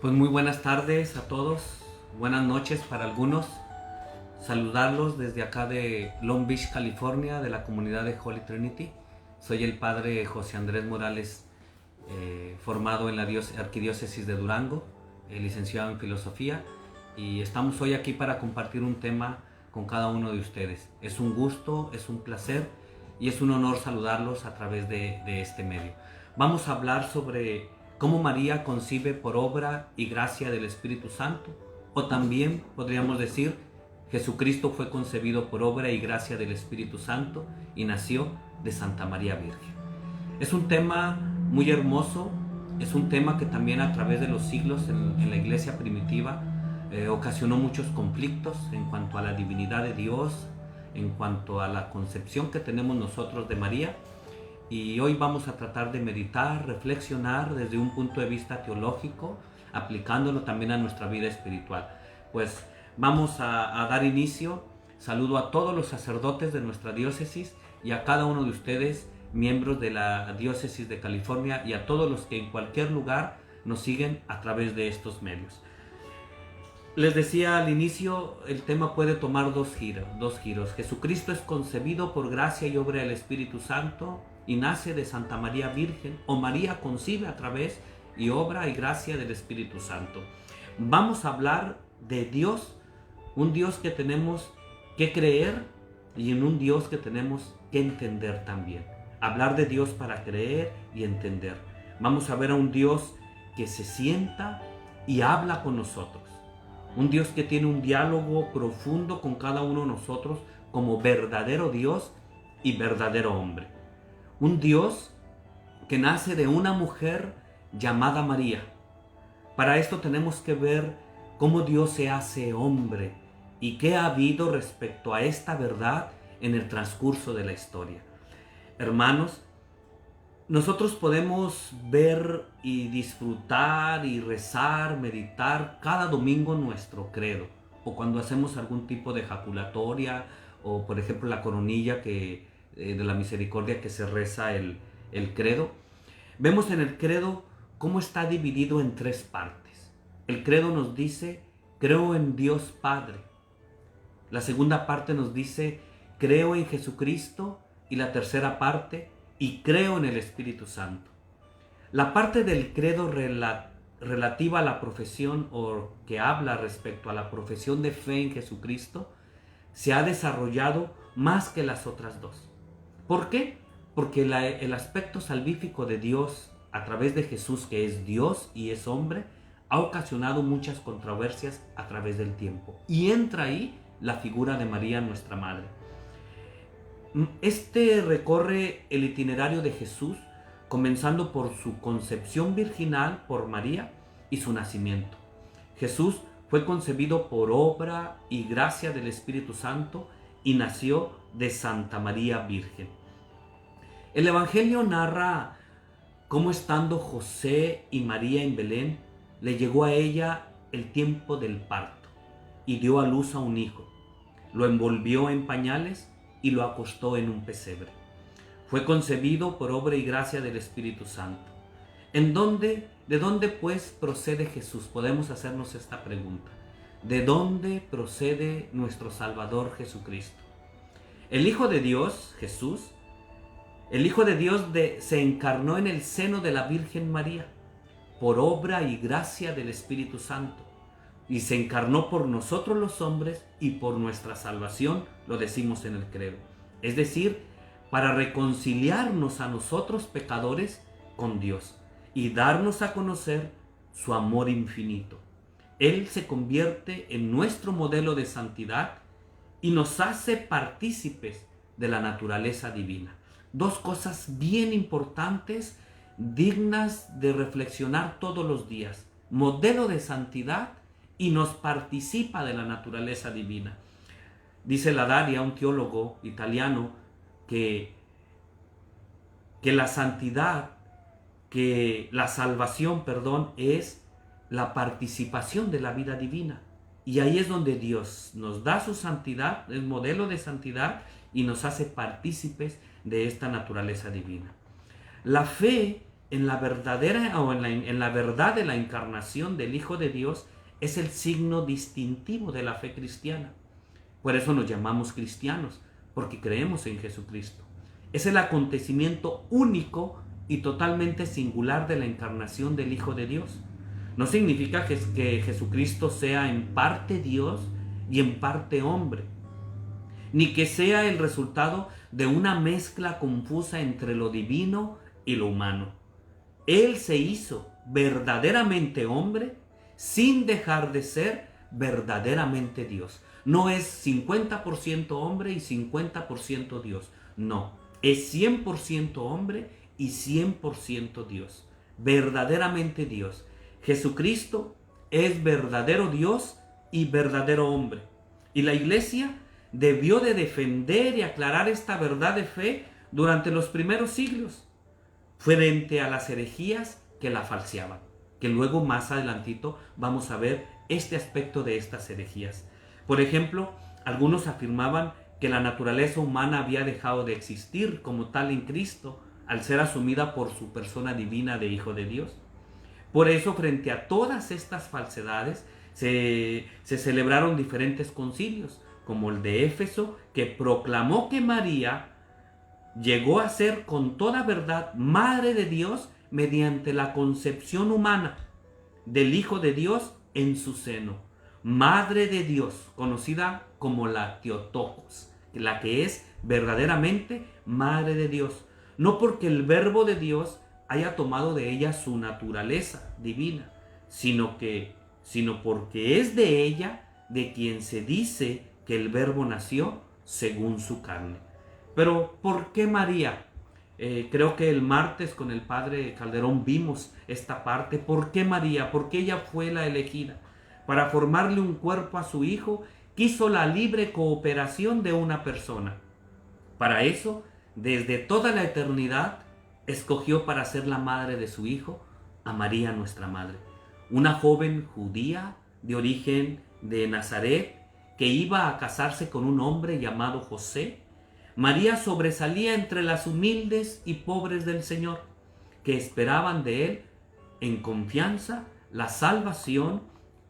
Pues muy buenas tardes a todos, buenas noches para algunos. Saludarlos desde acá de Long Beach, California, de la comunidad de Holy Trinity. Soy el padre José Andrés Morales, formado en la Arquidiócesis de Durango, licenciado en Filosofía, y estamos hoy aquí para compartir un tema con cada uno de ustedes. Es un gusto, es un placer y es un honor saludarlos a través de este medio. Vamos a hablar sobre cómo María concibe por obra y gracia del Espíritu Santo, o también podríamos decir, Jesucristo fue concebido por obra y gracia del Espíritu Santo y nació de Santa María Virgen. Es un tema muy hermoso, es un tema que también a través de los siglos en la iglesia primitiva ocasionó muchos conflictos en cuanto a la divinidad de Dios, en cuanto a la concepción que tenemos nosotros de María. Y hoy vamos a tratar de meditar, reflexionar desde un punto de vista teológico, aplicándolo también a nuestra vida espiritual. Pues vamos a dar inicio. Saludo a todos los sacerdotes de nuestra diócesis y a cada uno de ustedes, miembros de la diócesis de California, y a todos los que en cualquier lugar nos siguen a través de estos medios. Les decía al inicio, el tema puede tomar dos giros. Jesucristo es concebido por gracia y obra del Espíritu Santo y nace de Santa María Virgen, o María concibe a través y obra y gracia del Espíritu Santo. Vamos a hablar de Dios, un Dios que tenemos que creer y en un Dios que tenemos que entender también. Hablar de Dios para creer y entender. Vamos a ver a un Dios que se sienta y habla con nosotros. Un Dios que tiene un diálogo profundo con cada uno de nosotros como verdadero Dios y verdadero hombre. Un Dios que nace de una mujer llamada María. Para esto tenemos que ver cómo Dios se hace hombre y qué ha habido respecto a esta verdad en el transcurso de la historia. Hermanos, nosotros podemos ver y disfrutar y rezar, meditar cada domingo nuestro credo, o cuando hacemos algún tipo de jaculatoria, o por ejemplo la coronilla de la misericordia que se reza el credo. Vemos en el credo cómo está dividido en tres partes. El credo nos dice, creo en Dios Padre. La segunda parte nos dice, creo en Jesucristo. Y la tercera parte, y creo en el Espíritu Santo. La parte del credo relativa a la profesión, o que habla respecto a la profesión de fe en Jesucristo, se ha desarrollado más que las otras dos. ¿Por qué? Porque el aspecto salvífico de Dios a través de Jesús, que es Dios y es hombre, ha ocasionado muchas controversias a través del tiempo. Y entra ahí la figura de María, nuestra Madre. Este recorre el itinerario de Jesús, comenzando por su concepción virginal por María y su nacimiento. Jesús fue concebido por obra y gracia del Espíritu Santo y nació de Santa María Virgen. El Evangelio narra cómo, estando José y María en Belén, le llegó a ella el tiempo del parto y dio a luz a un hijo. Lo envolvió en pañales y lo acostó en un pesebre. Fue concebido por obra y gracia del Espíritu Santo. ¿De dónde pues procede Jesús? Podemos hacernos esta pregunta. ¿De dónde procede nuestro Salvador Jesucristo? El Hijo de Dios, Jesús, el Hijo de Dios se encarnó en el seno de la Virgen María. por obra y gracia del Espíritu Santo. Y se encarnó por nosotros los hombres y por nuestra salvación, lo decimos en el credo. Es decir, para reconciliarnos a nosotros pecadores con Dios y darnos a conocer su amor infinito. Él se convierte en nuestro modelo de santidad y nos hace partícipes de la naturaleza divina. Dos cosas bien importantes, dignas de reflexionar todos los días. Modelo de santidad y nos participa de la naturaleza divina. Dice Ladaria, un teólogo italiano, que la santidad, que la salvación, es la participación de la vida divina. Y ahí es donde Dios nos da su santidad, el modelo de santidad, y nos hace partícipes de esta naturaleza divina. La fe en la verdadera o en la verdad de la encarnación del Hijo de Dios es el signo distintivo de la fe cristiana. Por eso nos llamamos cristianos, porque creemos en Jesucristo. Es el acontecimiento único y totalmente singular de la encarnación del Hijo de Dios. No significa que Jesucristo sea en parte Dios y en parte hombre, ni que sea el resultado de una mezcla confusa entre lo divino y lo humano. Él se hizo verdaderamente hombre sin dejar de ser verdaderamente Dios. No es 50% hombre y 50% Dios. No, es 100% hombre y 100% Dios. Verdaderamente Dios. Jesucristo es verdadero Dios y verdadero hombre. Y la Iglesia debió de defender y aclarar esta verdad de fe durante los primeros siglos, frente a las herejías que la falseaban. Que luego más adelantito vamos a ver este aspecto de estas herejías. Por ejemplo, algunos afirmaban que la naturaleza humana había dejado de existir como tal en Cristo al ser asumida por su persona divina de Hijo de Dios. Por eso, frente a todas estas falsedades, se celebraron diferentes concilios, como el de Éfeso, que proclamó que María llegó a ser con toda verdad Madre de Dios mediante la concepción humana del Hijo de Dios en su seno. Madre de Dios, conocida como la Theotokos, la que es verdaderamente Madre de Dios. No porque el Verbo de Dios haya tomado de ella su naturaleza divina, sino porque es de ella de quien se dice que el Verbo nació según su carne. Pero ¿por qué María? Creo que el martes con el padre Calderón vimos esta parte. ¿Por qué María? Porque ella fue la elegida. Para formarle un cuerpo a su hijo, quiso la libre cooperación de una persona. Para eso, desde toda la eternidad, escogió para ser la madre de su hijo a María nuestra madre. Una joven judía de origen de Nazaret que iba a casarse con un hombre llamado José. María sobresalía entre las humildes y pobres del Señor, que esperaban de Él en confianza la salvación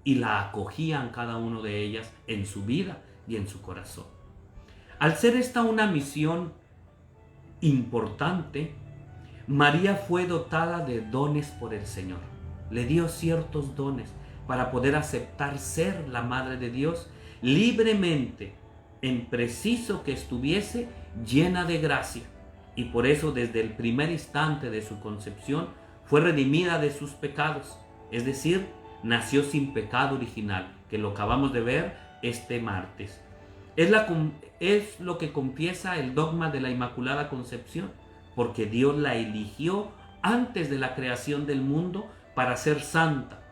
y la acogían cada uno de ellas en su vida y en su corazón. Al ser esta una misión importante, María fue dotada de dones por el Señor. Le dio ciertos dones para poder aceptar ser la Madre de Dios libremente, en preciso que estuviese llena de gracia. Y por eso desde el primer instante de su concepción fue redimida de sus pecados. Es decir, nació sin pecado original, que lo acabamos de ver este martes. Es lo que confiesa el dogma de la Inmaculada Concepción, porque Dios la eligió antes de la creación del mundo para ser santa,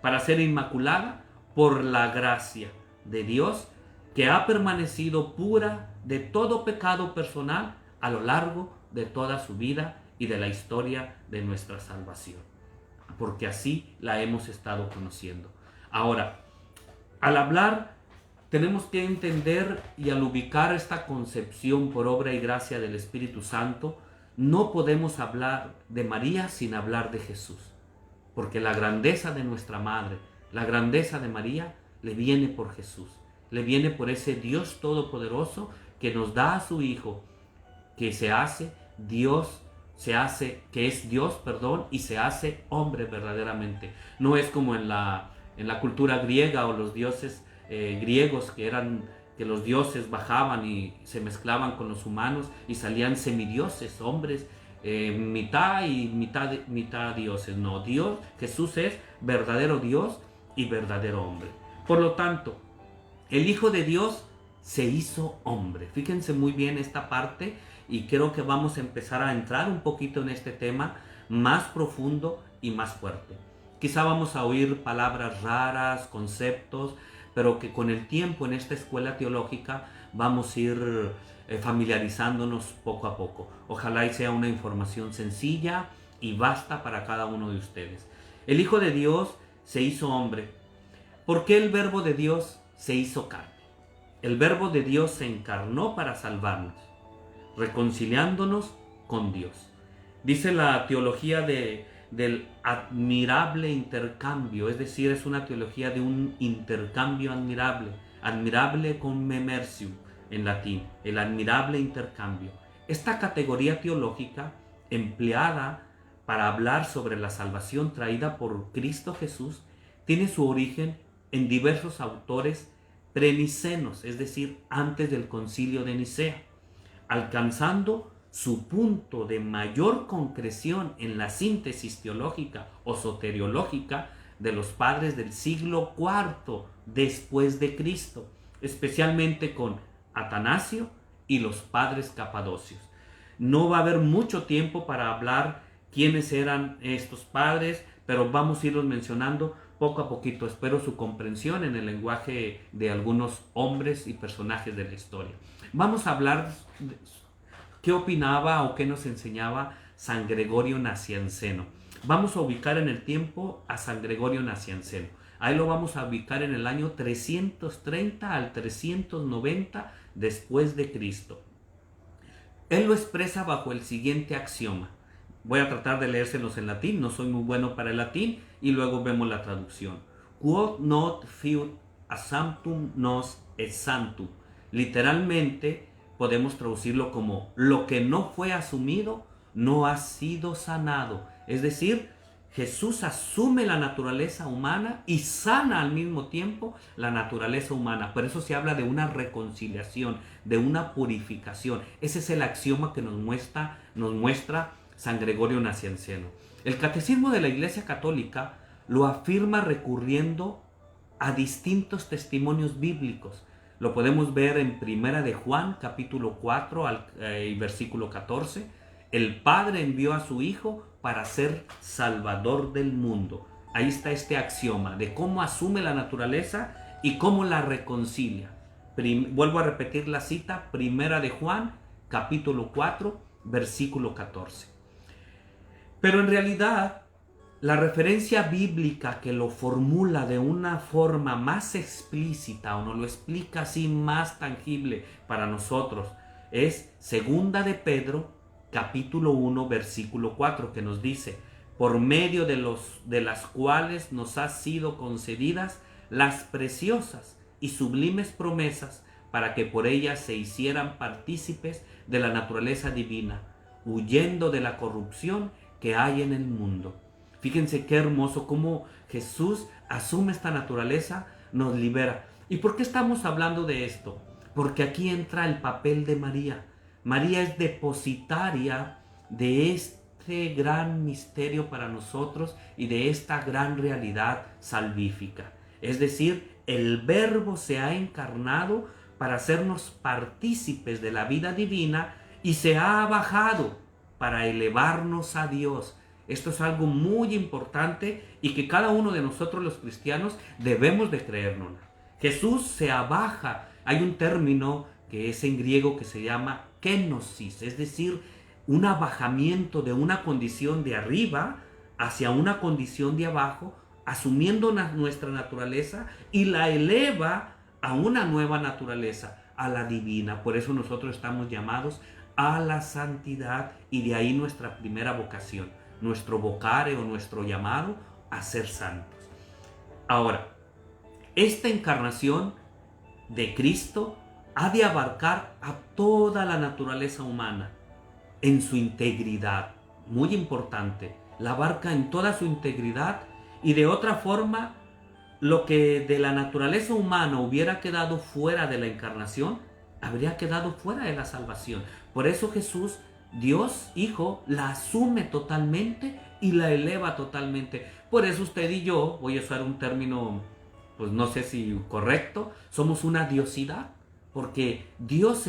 para ser inmaculada por la gracia de Dios, que ha permanecido pura de todo pecado personal a lo largo de toda su vida y de la historia de nuestra salvación, porque así la hemos estado conociendo. Ahora, al hablar, tenemos que entender, y al ubicar esta concepción por obra y gracia del Espíritu Santo, no podemos hablar de María sin hablar de Jesús, porque la grandeza de nuestra Madre, la grandeza de María, le viene por Jesús, le viene por ese Dios todopoderoso que nos da a su Hijo, que se hace Dios que es Dios, perdón, y se hace hombre verdaderamente. No es como en la cultura griega o los dioses griegos que los dioses bajaban y se mezclaban con los humanos y salían semidioses, hombres, mitad y mitad dioses. No, Dios, Jesús es verdadero Dios y verdadero hombre. Por lo tanto, el Hijo de Dios se hizo hombre. Fíjense muy bien esta parte y creo que vamos a empezar a entrar un poquito en este tema más profundo y más fuerte. Quizá vamos a oír palabras raras, conceptos, pero que con el tiempo en esta escuela teológica vamos a ir familiarizándonos poco a poco. Ojalá y sea una información sencilla y basta para cada uno de ustedes. El Hijo de Dios se hizo hombre. ¿Por qué el Verbo de Dios se hizo carne? El Verbo de Dios se encarnó para salvarnos, reconciliándonos con Dios. Dice la teología del admirable intercambio, es decir, es una teología de un intercambio admirable, admirable con memersium en latín, el admirable intercambio. Esta categoría teológica empleada para hablar sobre la salvación traída por Cristo Jesús tiene su origen en diversos autores prenicenos, es decir, antes del concilio de Nicea, alcanzando su punto de mayor concreción en la síntesis teológica o soteriológica de los padres del siglo IV después de Cristo, especialmente con Atanasio y los padres capadocios. No va a haber mucho tiempo para hablar quiénes eran estos padres, pero vamos a irlos mencionando poco a poquito. Espero su comprensión en el lenguaje de algunos hombres y personajes de la historia. Vamos a hablar de qué opinaba o qué nos enseñaba San Gregorio Nacianceno. Vamos a ubicar en el tiempo a San Gregorio Nacianceno. Ahí lo vamos a ubicar en el año 330 al 390 después de Cristo. Él lo expresa bajo el siguiente axioma. Voy a tratar de leérselos en latín, no soy muy bueno para el latín, y luego vemos la traducción. Quod not fiut assumptum nos est sanctum. Literalmente podemos traducirlo como lo que no fue asumido no ha sido sanado. Es decir, Jesús asume la naturaleza humana y sana al mismo tiempo la naturaleza humana. Por eso se habla de una reconciliación, de una purificación. Ese es el axioma que nos muestra San Gregorio Nacianceno. El Catecismo de la Iglesia Católica lo afirma recurriendo a distintos testimonios bíblicos. Lo podemos ver en Primera de Juan, capítulo 4, versículo 14. El Padre envió a su Hijo para ser Salvador del mundo. Ahí está este axioma de cómo asume la naturaleza y cómo la reconcilia. Vuelvo a repetir la cita, Primera de Juan, capítulo 4, versículo 14. Pero en realidad, la referencia bíblica que lo formula de una forma más explícita o nos lo explica así más tangible para nosotros es Segunda de Pedro, capítulo 1, versículo 4, que nos dice: por medio de las cuales nos han sido concedidas las preciosas y sublimes promesas para que por ellas se hicieran partícipes de la naturaleza divina, huyendo de la corrupción que hay en el mundo. Fíjense qué hermoso cómo Jesús asume esta naturaleza, nos libera. ¿Y por qué estamos hablando de esto? Porque aquí entra el papel de María. María es depositaria de este gran misterio para nosotros y de esta gran realidad salvífica. Es decir, el Verbo se ha encarnado para hacernos partícipes de la vida divina y se ha bajado para elevarnos a Dios. Esto es algo muy importante y que cada uno de nosotros los cristianos debemos de creernos. Jesús se abaja. Hay un término que es en griego que se llama kenosis, es decir, un abajamiento de una condición de arriba hacia una condición de abajo, asumiendo nuestra naturaleza y la eleva a una nueva naturaleza, a la divina. Por eso nosotros estamos llamados a la santidad y de ahí nuestra primera vocación, nuestro vocare o nuestro llamado a ser santos. Ahora, esta encarnación de Cristo ha de abarcar a toda la naturaleza humana en su integridad. muy importante, la abarca en toda su integridad, y de otra forma, lo que de la naturaleza humana hubiera quedado fuera de la encarnación, habría quedado fuera de la salvación. Por eso Jesús, Dios Hijo, la asume totalmente y la eleva totalmente. Por eso usted y yo, voy a usar un término, pues no sé si correcto, somos una diosidad. Porque Dios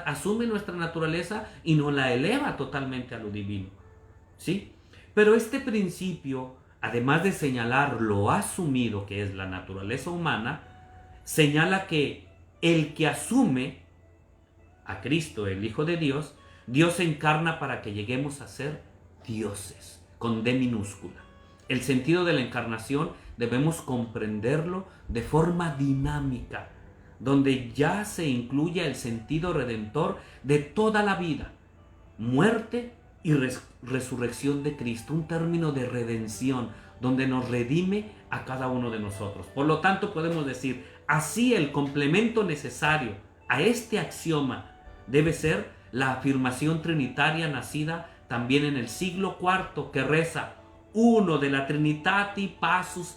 asume nuestra naturaleza y nos la eleva totalmente a lo divino. ¿Sí? Pero este principio, además de señalar lo asumido que es la naturaleza humana, señala que el que asume a Cristo, el Hijo de Dios, Dios se encarna para que lleguemos a ser dioses, con D minúscula. El sentido de la encarnación debemos comprenderlo de forma dinámica, donde ya se incluye el sentido redentor de toda la vida, muerte y resurrección de Cristo, un término de redención, donde nos redime a cada uno de nosotros. Por lo tanto, podemos decir, así el complemento necesario a este axioma debe ser la afirmación trinitaria nacida también en el siglo IV, que reza: uno de la Trinitati Passus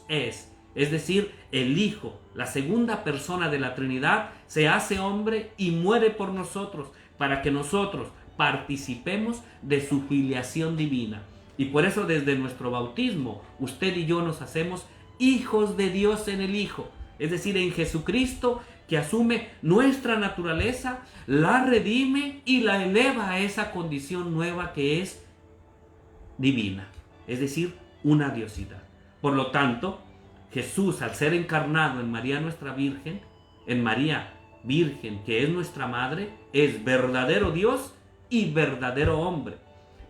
es decir, el Hijo, la segunda persona de la Trinidad, se hace hombre y muere por nosotros, para que nosotros participemos de su filiación divina. Y por eso desde nuestro bautismo, usted y yo nos hacemos hijos de Dios en el Hijo, es decir, en Jesucristo, que asume nuestra naturaleza, la redime y la eleva a esa condición nueva que es divina, es decir, una diosidad. Por lo tanto, Jesús, al ser encarnado en María nuestra Virgen, en María Virgen, que es nuestra madre, es verdadero Dios y verdadero hombre.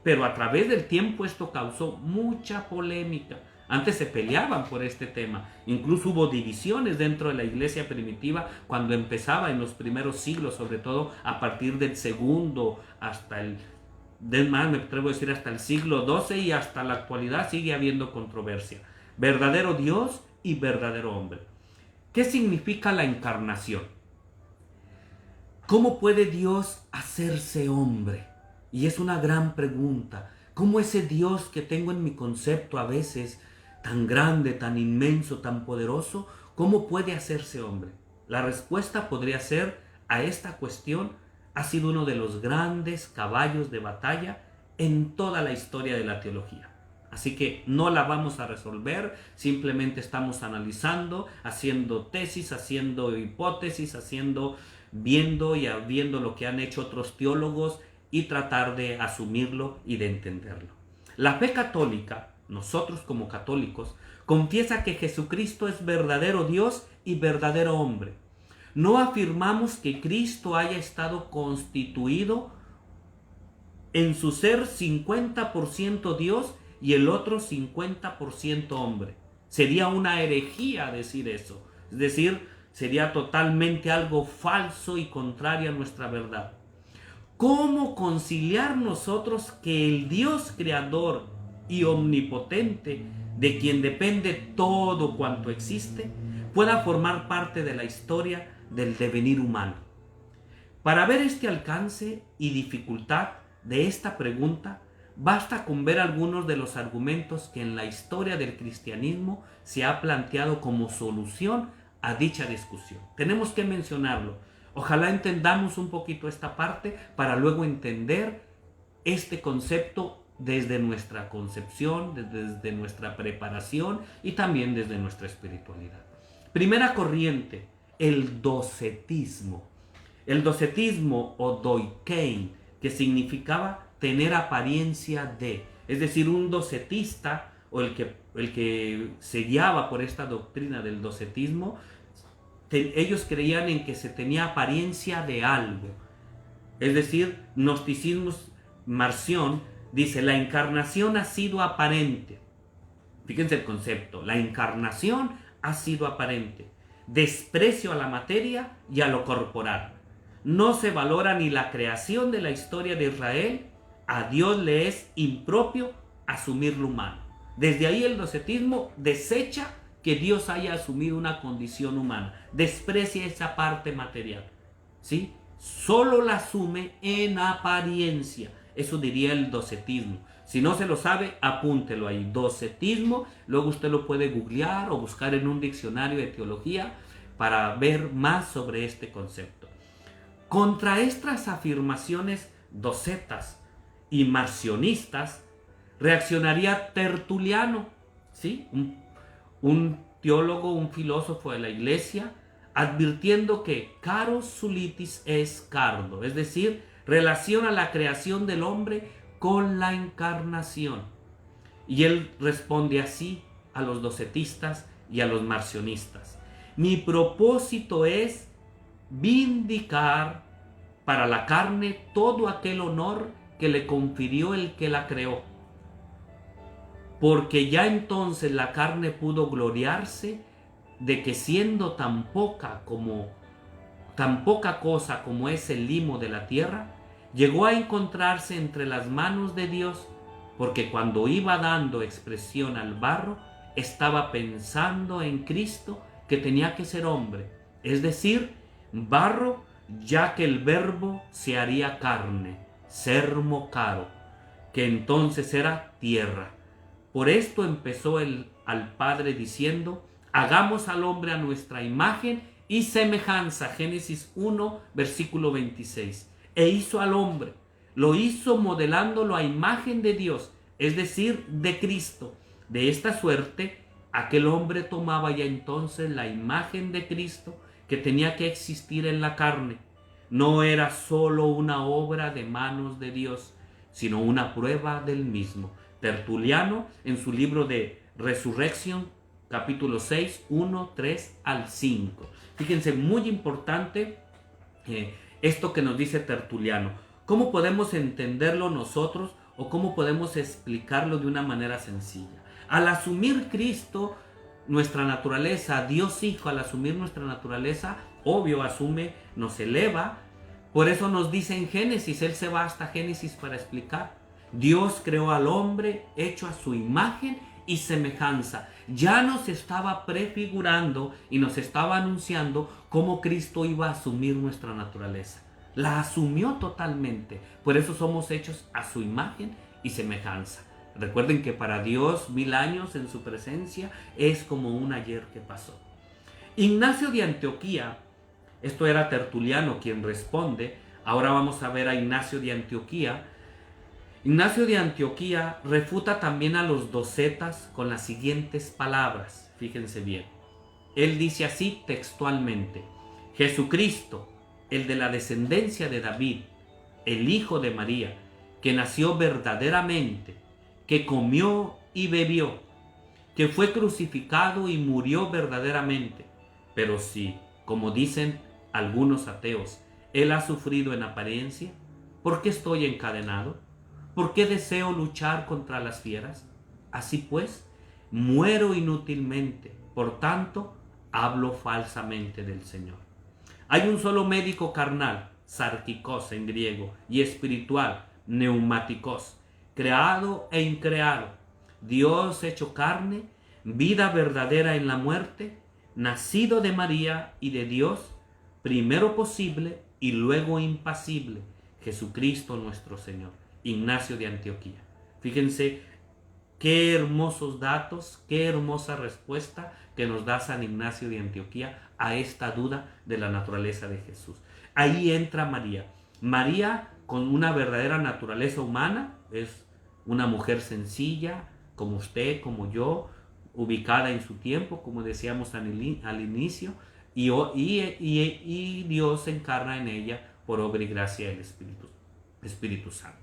Pero a través del tiempo esto causó mucha polémica. Antes se peleaban por este tema. Incluso hubo divisiones dentro de la iglesia primitiva cuando empezaba en los primeros siglos, sobre todo a partir del segundo hasta el, más me atrevo a decir, hasta el siglo XII, y hasta la actualidad sigue habiendo controversia. Verdadero Dios y verdadero hombre. ¿Qué significa la encarnación? ¿Cómo puede Dios hacerse hombre? Y es una gran pregunta. ¿Cómo ese Dios que tengo en mi concepto a veces tan grande, tan inmenso, tan poderoso, cómo puede hacerse hombre? La respuesta podría ser a esta cuestión ha sido uno de los grandes caballos de batalla en toda la historia de la teología. Así que no la vamos a resolver, simplemente estamos analizando, haciendo tesis, haciendo hipótesis, viendo lo que han hecho otros teólogos y tratar de asumirlo y de entenderlo. La fe católica, nosotros como católicos, confiesa que Jesucristo es verdadero Dios y verdadero hombre. No afirmamos que Cristo haya estado constituido en su ser 50% Dios y el otro 50% hombre. Sería una herejía decir eso. Es decir, sería totalmente algo falso y contrario a nuestra verdad. ¿Cómo conciliar nosotros que el Dios creador y omnipotente, de quien depende todo cuanto existe, pueda formar parte de la historia del devenir humano? Para ver este alcance y dificultad de esta pregunta, basta con ver algunos de los argumentos que en la historia del cristianismo se ha planteado como solución a dicha discusión. Tenemos que mencionarlo. Ojalá entendamos un poquito esta parte para luego entender este concepto desde nuestra concepción, desde nuestra preparación y también desde nuestra espiritualidad. Primera corriente, el docetismo. El docetismo o doikein, que significaba tener apariencia de, es decir, un docetista o el que se guiaba por esta doctrina del docetismo, ellos creían en que se tenía apariencia de algo. Es decir, gnosticismo Marción dice: la encarnación ha sido aparente. Fíjense el concepto, la encarnación ha sido aparente. Desprecio a la materia y a lo corporal. No se valora ni la creación de la historia de Israel. A Dios le es impropio asumir lo humano. Desde ahí el docetismo desecha que Dios haya asumido una condición humana. Desprecia esa parte material. ¿Sí? Solo la asume en apariencia. Eso diría el docetismo. Si no se lo sabe, apúntelo ahí. Docetismo, luego usted lo puede googlear o buscar en un diccionario de teología para ver más sobre este concepto. Contra estas afirmaciones docetas y marcionistas reaccionaría Tertuliano, ¿sí? Un teólogo, un filósofo de la iglesia, advirtiendo que caros sulitis es cardo, es decir, relaciona la creación del hombre con la encarnación. Y él responde así a los docetistas y a los marcionistas: mi propósito es vindicar para la carne todo aquel honor que le confirió el que la creó, porque ya entonces la carne pudo gloriarse de que, siendo tan poca cosa como es el limo de la tierra, llegó a encontrarse entre las manos de Dios, porque cuando iba dando expresión al barro, estaba pensando en Cristo, que tenía que ser hombre, es decir, barro, ya que el verbo se haría carne, sermo caro, que entonces era tierra. Por esto empezó al Padre diciendo: hagamos al hombre a nuestra imagen y semejanza. Génesis 1, versículo 26. E hizo al hombre, lo hizo modelándolo a imagen de Dios, es decir, de Cristo. De esta suerte, aquel hombre tomaba ya entonces la imagen de Cristo, que tenía que existir en la carne. No era sólo una obra de manos de Dios, sino una prueba del mismo. Tertuliano, en su libro de Resurrección, capítulo 6, 1, 3 al 5. Fíjense, muy importante esto que nos dice Tertuliano. ¿Cómo podemos entenderlo nosotros o cómo podemos explicarlo de una manera sencilla? Al asumir Cristo nuestra naturaleza, Dios Hijo, al asumir nuestra naturaleza, obvio, asume, nos eleva. Por eso nos dice en Génesis, él se va hasta Génesis para explicar: Dios creó al hombre hecho a su imagen y semejanza. Ya nos estaba prefigurando y nos estaba anunciando cómo Cristo iba a asumir nuestra naturaleza. La asumió totalmente. Por eso somos hechos a su imagen y semejanza. Recuerden que para Dios 1000 años en su presencia es como un ayer que pasó. Ignacio de Antioquía, esto era Tertuliano quien responde, ahora vamos a ver a Ignacio de Antioquía. Ignacio de Antioquía refuta también a los docetas con las siguientes palabras, fíjense bien. Él dice así textualmente: Jesucristo, el de la descendencia de David, el Hijo de María, que nació verdaderamente, que comió y bebió, que fue crucificado y murió verdaderamente. Pero si, como dicen algunos ateos, él ha sufrido en apariencia, ¿por qué estoy encadenado? ¿Por qué deseo luchar contra las fieras? Así pues, muero inútilmente, por tanto, hablo falsamente del Señor. Hay un solo médico carnal, sarkikos en griego, y espiritual, neumáticos, creado e increado, Dios hecho carne, vida verdadera en la muerte, nacido de María y de Dios, primero posible y luego impasible, Jesucristo nuestro Señor. Ignacio de Antioquía. Fíjense qué hermosos datos, qué hermosa respuesta que nos da San Ignacio de Antioquía a esta duda de la naturaleza de Jesús. Ahí entra María. María, con una verdadera naturaleza humana, es una mujer sencilla, como usted, como yo, ubicada en su tiempo, como decíamos al inicio, y Dios se encarna en ella por obra y gracia del Espíritu Santo.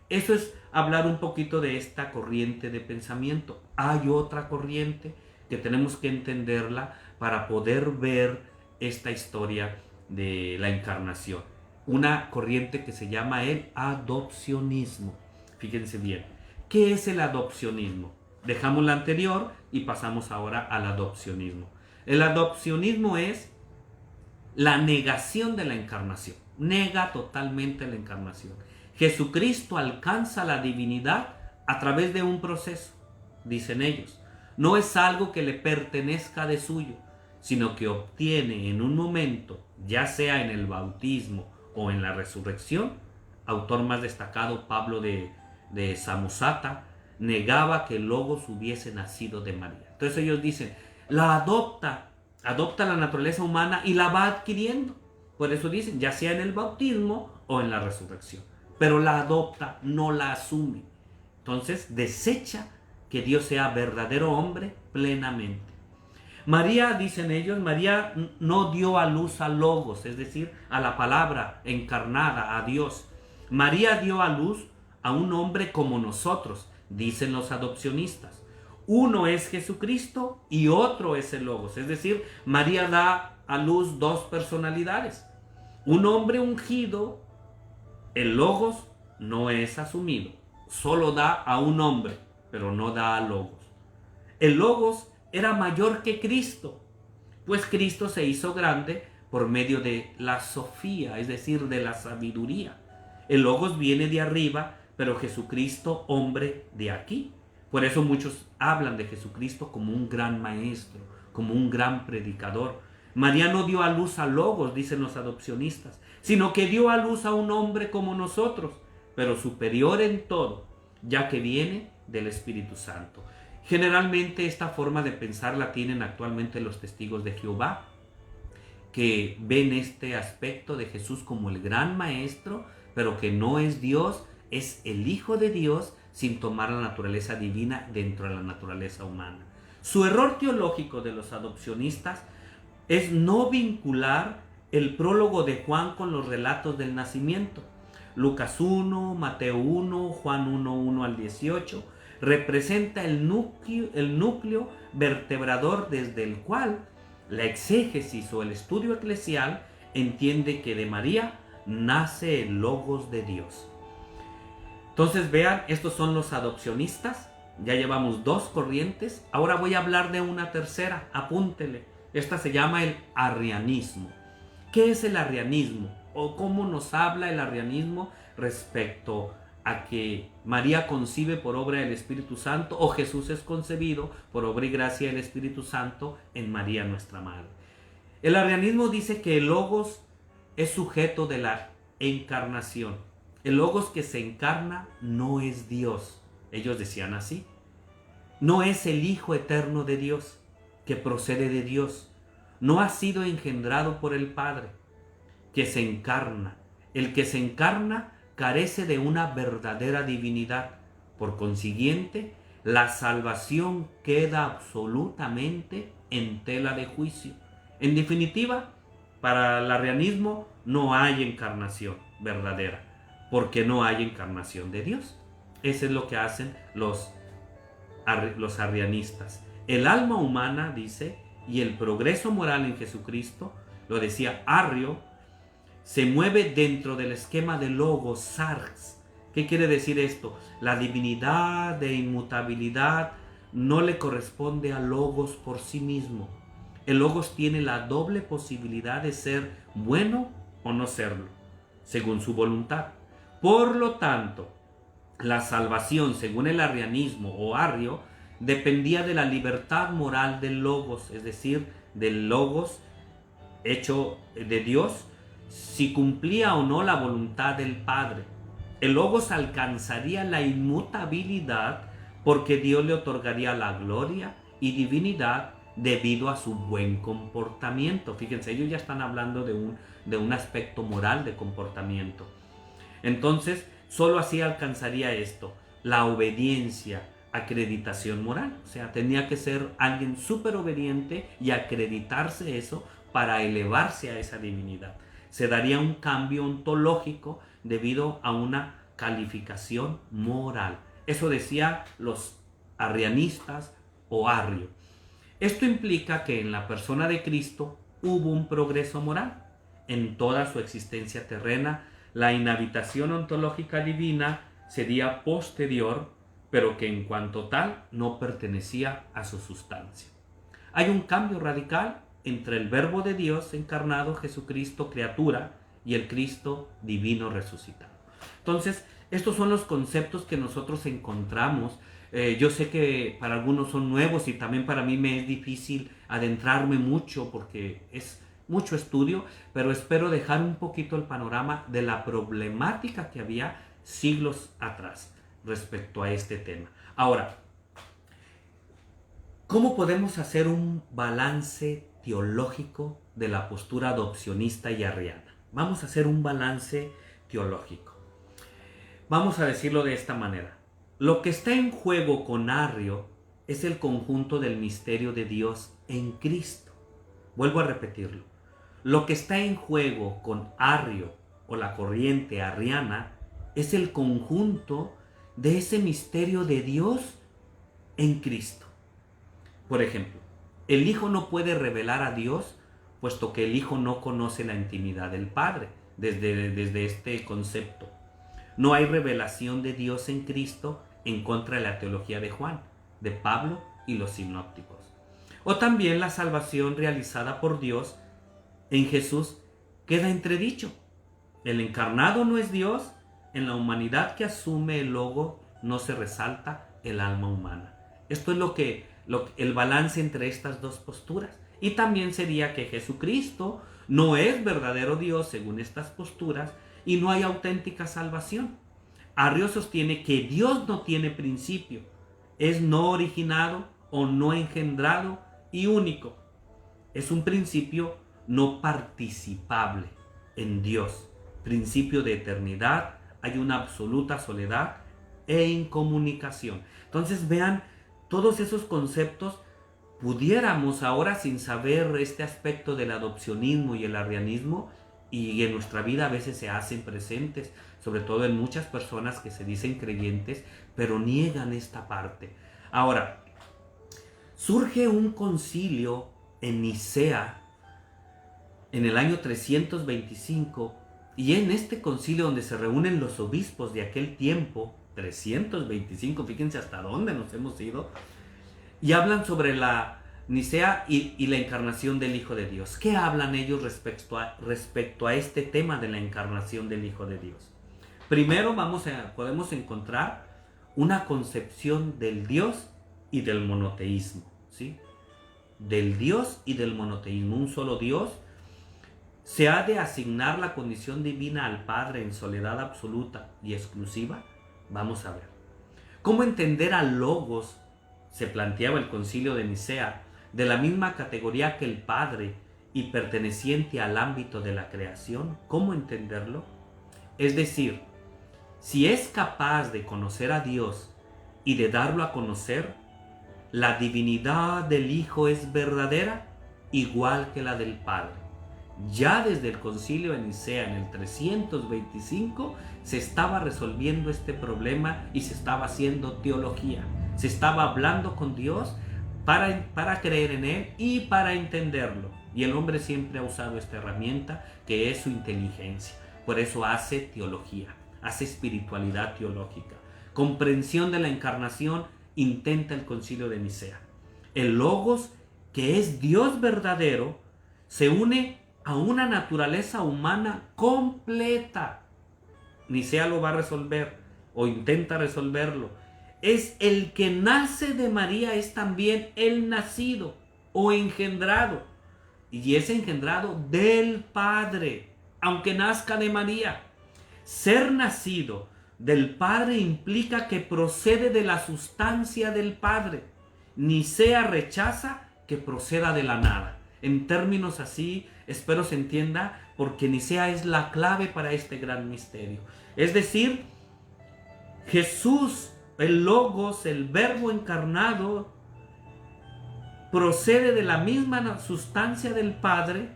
Eso es hablar un poquito de esta corriente de pensamiento. Hay otra corriente que tenemos que entenderla para poder ver esta historia de la encarnación. Una corriente que se llama el adopcionismo. Fíjense bien, ¿qué es el adopcionismo? Dejamos la anterior y pasamos ahora al adopcionismo. El adopcionismo es la negación de la encarnación. Nega totalmente la encarnación. Jesucristo alcanza la divinidad a través de un proceso, dicen ellos. No es algo que le pertenezca de suyo, sino que obtiene en un momento, ya sea en el bautismo o en la resurrección, autor más destacado, Pablo de Samosata, negaba que el Logos hubiese nacido de María. Entonces ellos dicen, la adopta la naturaleza humana y la va adquiriendo. Por eso dicen, ya sea en el bautismo o en la resurrección. Pero la adopta, no la asume. Entonces desecha que Dios sea verdadero hombre plenamente. María, dicen ellos, María no dio a luz al Logos, es decir, a la palabra encarnada, a Dios. María dio a luz a un hombre como nosotros, dicen los adopcionistas. Uno es Jesucristo y otro es el Logos, es decir, María da a luz dos personalidades. Un hombre ungido, el Logos no es asumido, solo da a un hombre, pero no da a Logos. El Logos era mayor que Cristo, pues Cristo se hizo grande por medio de la sofía, es decir, de la sabiduría. El Logos viene de arriba, pero Jesucristo, hombre de aquí. Por eso muchos hablan de Jesucristo como un gran maestro, como un gran predicador. María no dio a luz a Logos, dicen los adopcionistas, sino que dio a luz a un hombre como nosotros, pero superior en todo, ya que viene del Espíritu Santo. Generalmente esta forma de pensar la tienen actualmente los testigos de Jehová, que ven este aspecto de Jesús como el gran maestro, pero que no es Dios, es el Hijo de Dios sin tomar la naturaleza divina dentro de la naturaleza humana. Su error teológico de los adopcionistas es no vincular el prólogo de Juan con los relatos del nacimiento. Lucas 1, Mateo 1, Juan 1, 1 al 18, representa el núcleo vertebrador desde el cual la exégesis o el estudio eclesial entiende que de María nace el Logos de Dios. Entonces vean, estos son los adopcionistas, ya llevamos dos corrientes, ahora voy a hablar de una tercera, apúntele, esta se llama el arrianismo. ¿Qué es el arrianismo? ¿O cómo nos habla el arrianismo respecto a que María concibe por obra del Espíritu Santo o Jesús es concebido por obra y gracia del Espíritu Santo en María nuestra Madre? El arrianismo dice que el Logos es sujeto de la encarnación. El Logos que se encarna no es Dios. Ellos decían así. No es el Hijo eterno de Dios, que procede de Dios. No ha sido engendrado por el Padre, que se encarna. El que se encarna carece de una verdadera divinidad. Por consiguiente, la salvación queda absolutamente en tela de juicio. En definitiva, para el arrianismo no hay encarnación verdadera, porque no hay encarnación de Dios. Eso es lo que hacen los arrianistas. El alma humana, dice, y el progreso moral en Jesucristo, lo decía Arrio, se mueve dentro del esquema de Logos Sarx. ¿Qué quiere decir esto? La divinidad de inmutabilidad no le corresponde a Logos por sí mismo. El Logos tiene la doble posibilidad de ser bueno o no serlo, según su voluntad. Por lo tanto, la salvación, según el arrianismo o Arrio, dependía de la libertad moral del Logos, es decir, del Logos hecho de Dios, si cumplía o no la voluntad del Padre. El Logos alcanzaría la inmutabilidad porque Dios le otorgaría la gloria y divinidad debido a su buen comportamiento. Fíjense, ellos ya están hablando de un aspecto moral de comportamiento. Entonces, solo así alcanzaría esto, la obediencia, acreditación moral. O sea, tenía que ser alguien súper obediente y acreditarse eso para elevarse a esa divinidad. Se daría un cambio ontológico debido a una calificación moral. Eso decía los arrianistas o Arrio. Esto implica que en la persona de Cristo hubo un progreso moral. En toda su existencia terrena, la inhabitación ontológica divina sería posterior, pero que en cuanto tal no pertenecía a su sustancia. Hay un cambio radical entre el Verbo de Dios encarnado, Jesucristo criatura, y el Cristo divino resucitado. Entonces, estos son los conceptos que nosotros encontramos. Yo sé que para algunos son nuevos y también para mí me es difícil adentrarme mucho porque es mucho estudio, pero espero dejar un poquito el panorama de la problemática que había siglos atrás respecto a este tema. Ahora, ¿cómo podemos hacer un balance teológico de la postura adopcionista y arriana? Vamos a hacer un balance teológico. Vamos a decirlo de esta manera. Lo que está en juego con Arrio es el conjunto del misterio de Dios en Cristo. Vuelvo a repetirlo. Lo que está en juego con Arrio o la corriente arriana es el conjunto de ese misterio de Dios en Cristo. Por ejemplo, el Hijo no puede revelar a Dios, puesto que el Hijo no conoce la intimidad del Padre, desde este concepto. No hay revelación de Dios en Cristo en contra de la teología de Juan, de Pablo y los sinópticos. O también la salvación realizada por Dios en Jesús queda entredicho. El encarnado no es Dios, en la humanidad que asume el logo no se resalta el alma humana. Esto es el balance entre estas dos posturas. Y también sería que Jesucristo no es verdadero Dios según estas posturas y no hay auténtica salvación. Arrio sostiene que Dios no tiene principio, es no originado o no engendrado y único. Es un principio no participable en Dios, principio de eternidad, hay una absoluta soledad e incomunicación. Entonces vean, todos esos conceptos pudiéramos ahora, sin saber este aspecto del adopcionismo y el arrianismo, y en nuestra vida a veces se hacen presentes, sobre todo en muchas personas que se dicen creyentes, pero niegan esta parte. Ahora, surge un concilio en Nicea en el año 325, y en este concilio donde se reúnen los obispos de aquel tiempo, 325, fíjense hasta dónde nos hemos ido, y hablan sobre la Nicea y la encarnación del Hijo de Dios. ¿Qué hablan ellos respecto a este tema de la encarnación del Hijo de Dios? Primero podemos encontrar una concepción del Dios y del monoteísmo, ¿sí? Del Dios y del monoteísmo, un solo Dios. ¿Se ha de asignar la condición divina al Padre en soledad absoluta y exclusiva? Vamos a ver. ¿Cómo entender al Logos? Se planteaba el concilio de Nicea, de la misma categoría que el Padre y perteneciente al ámbito de la creación. ¿Cómo entenderlo? Es decir, si es capaz de conocer a Dios y de darlo a conocer, la divinidad del Hijo es verdadera, igual que la del Padre. Ya desde el concilio de Nicea en el 325 se estaba resolviendo este problema y se estaba haciendo teología. Se estaba hablando con Dios para creer en Él y para entenderlo. Y el hombre siempre ha usado esta herramienta que es su inteligencia. Por eso hace teología, hace espiritualidad teológica. Comprensión de la encarnación intenta el concilio de Nicea. El Logos, que es Dios verdadero, se une a una naturaleza humana completa. Nicea lo va a resolver o intenta resolverlo. Es el que nace de María, es también el nacido o engendrado. Y es engendrado del Padre, aunque nazca de María. Ser nacido del Padre implica que procede de la sustancia del Padre. Nicea rechaza que proceda de la nada. En términos así, espero se entienda, porque Nicea es la clave para este gran misterio. Es decir, Jesús, el Logos, el Verbo encarnado, procede de la misma sustancia del Padre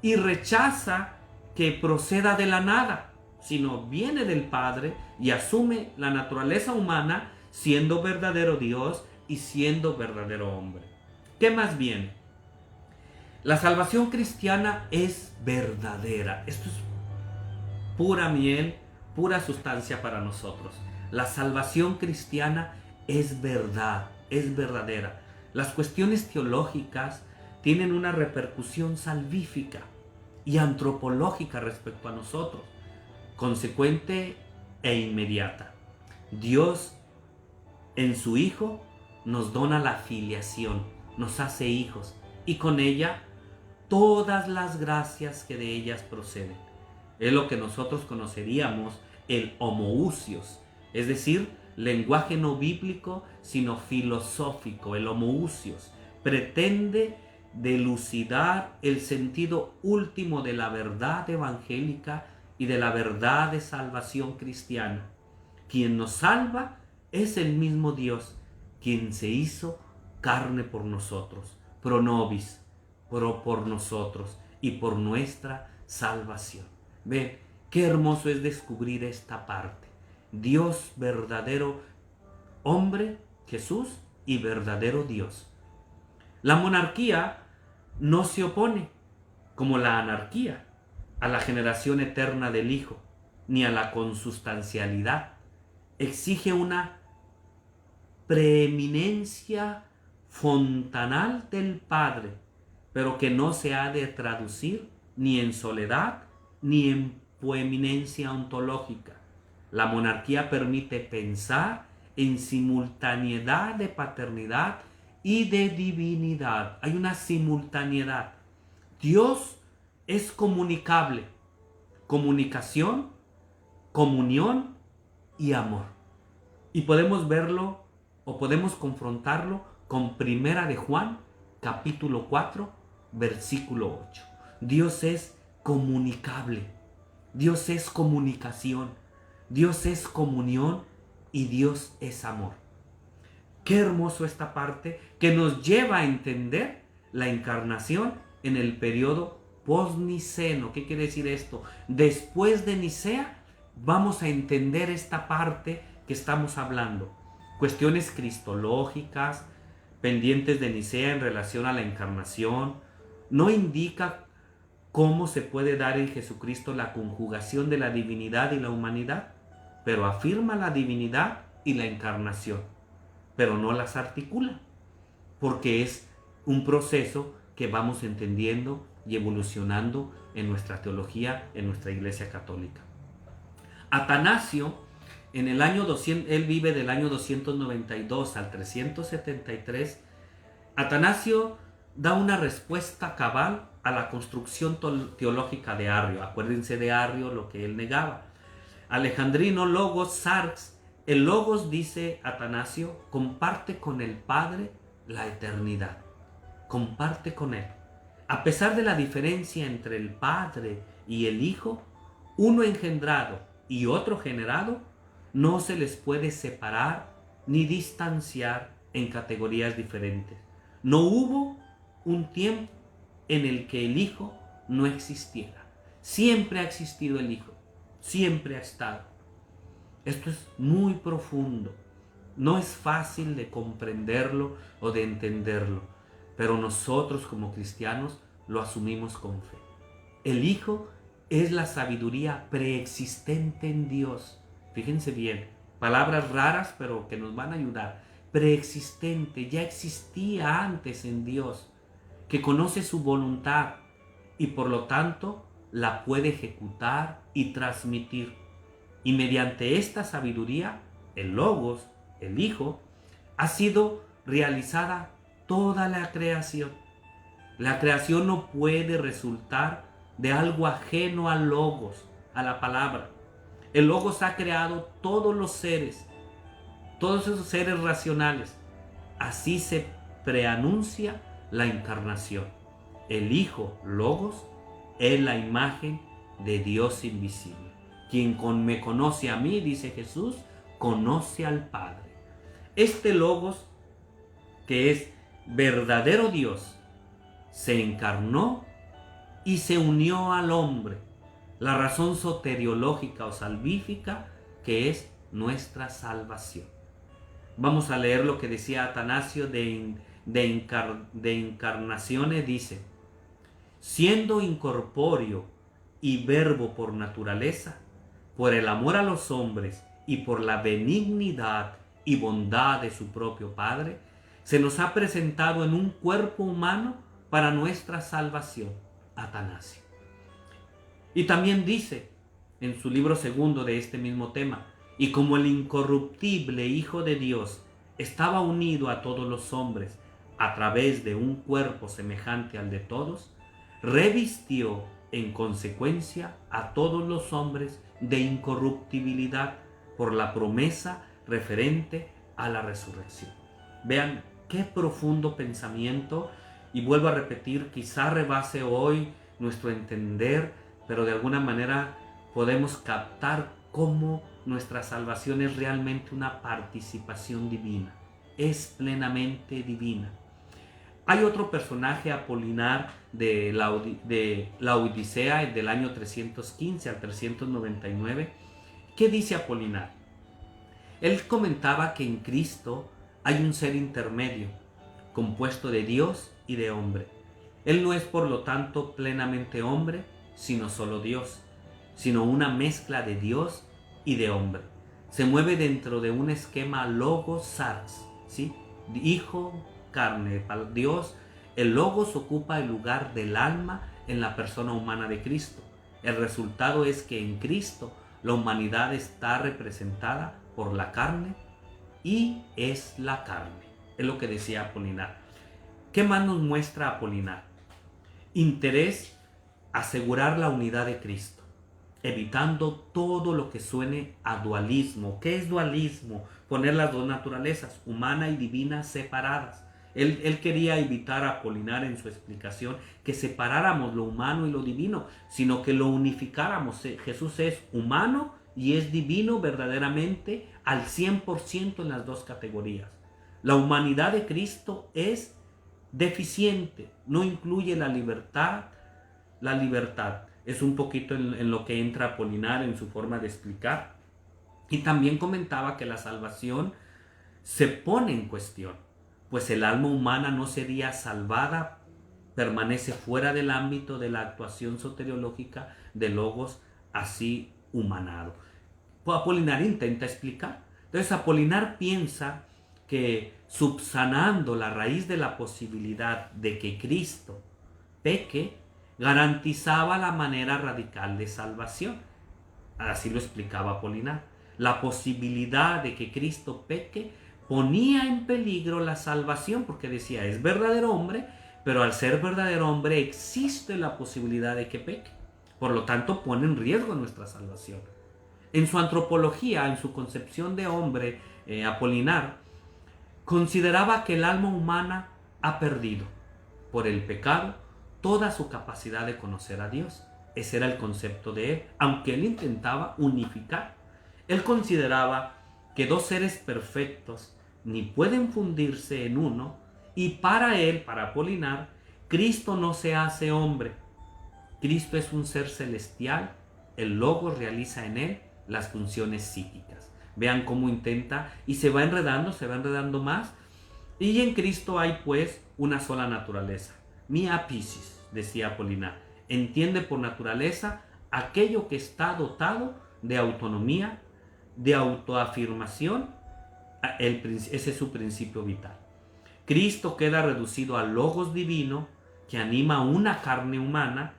y rechaza que proceda de la nada, sino viene del Padre y asume la naturaleza humana, siendo verdadero Dios y siendo verdadero hombre. ¿Qué más viene? La salvación cristiana es verdadera. Esto es pura miel, pura sustancia para nosotros. La salvación cristiana es verdad, es verdadera. Las cuestiones teológicas tienen una repercusión salvífica y antropológica respecto a nosotros, consecuente e inmediata. Dios en su Hijo nos dona la filiación, nos hace hijos y con ella todas las gracias que de ellas proceden. Es lo que nosotros conoceríamos el homoousios, es decir, lenguaje no bíblico, sino filosófico. El homoousios pretende delucidar el sentido último de la verdad evangélica y de la verdad de salvación cristiana. Quien nos salva es el mismo Dios, quien se hizo carne por nosotros, pro nobis, por nosotros y por nuestra salvación. Ven, qué hermoso es descubrir esta parte. Dios verdadero hombre, Jesús, y verdadero Dios. La monarquía no se opone, como la anarquía, a la generación eterna del Hijo, ni a la consustancialidad. Exige una preeminencia fontanal del Padre, pero que no se ha de traducir ni en soledad ni en poeminencia ontológica. La monarquía permite pensar en simultaneidad de paternidad y de divinidad. Hay una simultaneidad. Dios es comunicable. Comunicación, comunión y amor. Y podemos verlo o podemos confrontarlo con Primera de Juan, capítulo 4, versículo 8. Dios es comunicable. Dios es comunicación. Dios es comunión y Dios es amor. Qué hermoso esta parte que nos lleva a entender la encarnación en el periodo post-niceno. ¿Qué quiere decir esto? Después de Nicea vamos a entender esta parte que estamos hablando. Cuestiones cristológicas, pendientes de Nicea en relación a la encarnación. No indica cómo se puede dar en Jesucristo la conjugación de la divinidad y la humanidad, pero afirma la divinidad y la encarnación, pero no las articula, porque es un proceso que vamos entendiendo y evolucionando en nuestra teología, en nuestra Iglesia Católica. Atanasio, en el año 200, él vive del año 292 al 373, Atanasio da una respuesta cabal a la construcción teológica de Arrio. Acuérdense de Arrio, lo que él negaba. Alejandrino, Logos, Sarx. El Logos, dice Atanasio, comparte con el Padre la eternidad. Comparte con él. A pesar de la diferencia entre el Padre y el Hijo, uno engendrado y otro generado, no se les puede separar ni distanciar en categorías diferentes. No hubo un tiempo en el que el Hijo no existiera. Siempre ha existido el Hijo. Siempre ha estado. Esto es muy profundo. No es fácil de comprenderlo o de entenderlo, pero nosotros como cristianos lo asumimos con fe. El Hijo es la sabiduría preexistente en Dios. Fíjense bien, palabras raras pero que nos van a ayudar. Preexistente, ya existía antes en Dios, que conoce su voluntad y por lo tanto la puede ejecutar y transmitir. Y mediante esta sabiduría, el Logos, el Hijo, ha sido realizada toda la creación. La creación no puede resultar de algo ajeno al Logos, a la palabra. El Logos ha creado todos los seres, todos esos seres racionales. Así se preanuncia la encarnación. El Hijo, Logos, es la imagen de Dios invisible. Quien me conoce a mí, dice Jesús, conoce al Padre. Este Logos, que es verdadero Dios, se encarnó y se unió al hombre. La razón soteriológica o salvífica que es nuestra salvación. Vamos a leer lo que decía Atanasio de encarnaciones. Dice: siendo incorpóreo y verbo por naturaleza, por el amor a los hombres y por la benignidad y bondad de su propio Padre, se nos ha presentado en un cuerpo humano para nuestra salvación. Atanasio. Y también dice en su libro segundo de este mismo tema: y como el incorruptible Hijo de Dios estaba unido a todos los hombres a través de un cuerpo semejante al de todos, revistió en consecuencia a todos los hombres de incorruptibilidad por la promesa referente a la resurrección. Vean qué profundo pensamiento, y vuelvo a repetir, quizá rebase hoy nuestro entender, pero de alguna manera podemos captar cómo nuestra salvación es realmente una participación divina, es plenamente divina. Hay otro personaje, Apolinar, de la Odisea del año 315 al 399. ¿Qué dice Apolinar? Él comentaba que en Cristo hay un ser intermedio, compuesto de Dios y de hombre. Él no es, por lo tanto, plenamente hombre, sino solo Dios, sino una mezcla de Dios y de hombre. Se mueve dentro de un esquema logos sarx, ¿sí? Hijo, carne, Dios. El logos ocupa el lugar del alma en la persona humana de Cristo. El resultado es que en Cristo la humanidad está representada por la carne y es la carne. Es lo que decía Apolinar. ¿Qué más nos muestra Apolinar? Interés, asegurar la unidad de Cristo, evitando todo lo que suene a dualismo. ¿Qué es dualismo? Poner las dos naturalezas, humana y divina, separadas. Él quería evitar, a Apolinar, en su explicación, que separáramos lo humano y lo divino, sino que lo unificáramos. Jesús es humano y es divino verdaderamente al 100% en las dos categorías. La humanidad de Cristo es deficiente, no incluye la libertad. La libertad es un poquito en lo que entra Apolinar en su forma de explicar. Y también comentaba que la salvación se pone en cuestión, pues el alma humana no sería salvada, permanece fuera del ámbito de la actuación soteriológica de logos así humanado. Pues Apolinar intenta explicar. Entonces Apolinar piensa que subsanando la raíz de la posibilidad de que Cristo peque, garantizaba la manera radical de salvación. Así lo explicaba Apolinar. La posibilidad de que Cristo peque ponía en peligro la salvación, porque decía, es verdadero hombre, pero al ser verdadero hombre existe la posibilidad de que peque. Por lo tanto, pone en riesgo nuestra salvación. En su antropología, en su concepción de hombre, Apolinar consideraba que el alma humana ha perdido, por el pecado, toda su capacidad de conocer a Dios. Ese era el concepto de él, aunque él intentaba unificar. Él consideraba que dos seres perfectos ni pueden fundirse en uno, y para él, para Apolinar, Cristo no se hace hombre. Cristo es un ser celestial, el Logos realiza en él las funciones psíquicas. Vean cómo intenta y se va enredando más. Y en Cristo hay pues una sola naturaleza. Mia piscis, decía Apolinar, entiende por naturaleza aquello que está dotado de autonomía, de autoafirmación. Ese es su principio vital. Cristo queda reducido al logos divino que anima una carne humana,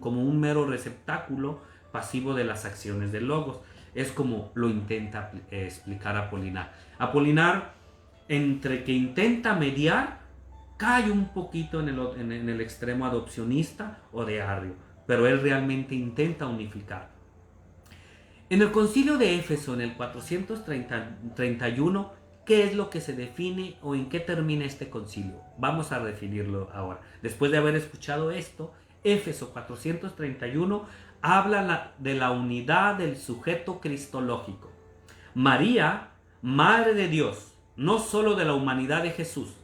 como un mero receptáculo pasivo de las acciones del logos. Es como lo intenta explicar Apolinar. Apolinar, entre que intenta mediar, cae un poquito en el extremo adopcionista o de Arrio, pero él realmente intenta unificar. En el concilio de Éfeso, en el 431, ¿qué es lo que se define o en qué termina este concilio? Vamos a definirlo ahora. Después de haber escuchado esto, Éfeso 431 habla de la unidad del sujeto cristológico. María, Madre de Dios, no solo de la humanidad de Jesús.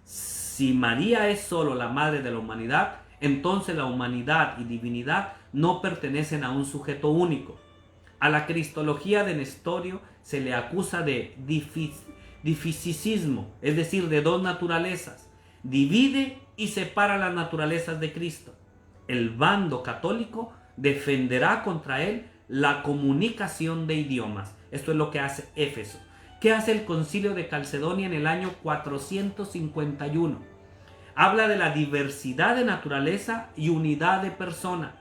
Si María es solo la madre de la humanidad, entonces la humanidad y divinidad no pertenecen a un sujeto único. A la cristología de Nestorio se le acusa de difisicismo, es decir, de dos naturalezas. Divide y separa las naturalezas de Cristo. El bando católico defenderá contra él la comunicación de idiomas. Esto es lo que hace Éfeso. ¿Qué hace el concilio de Calcedonia en el año 451? Habla de la diversidad de naturaleza y unidad de persona.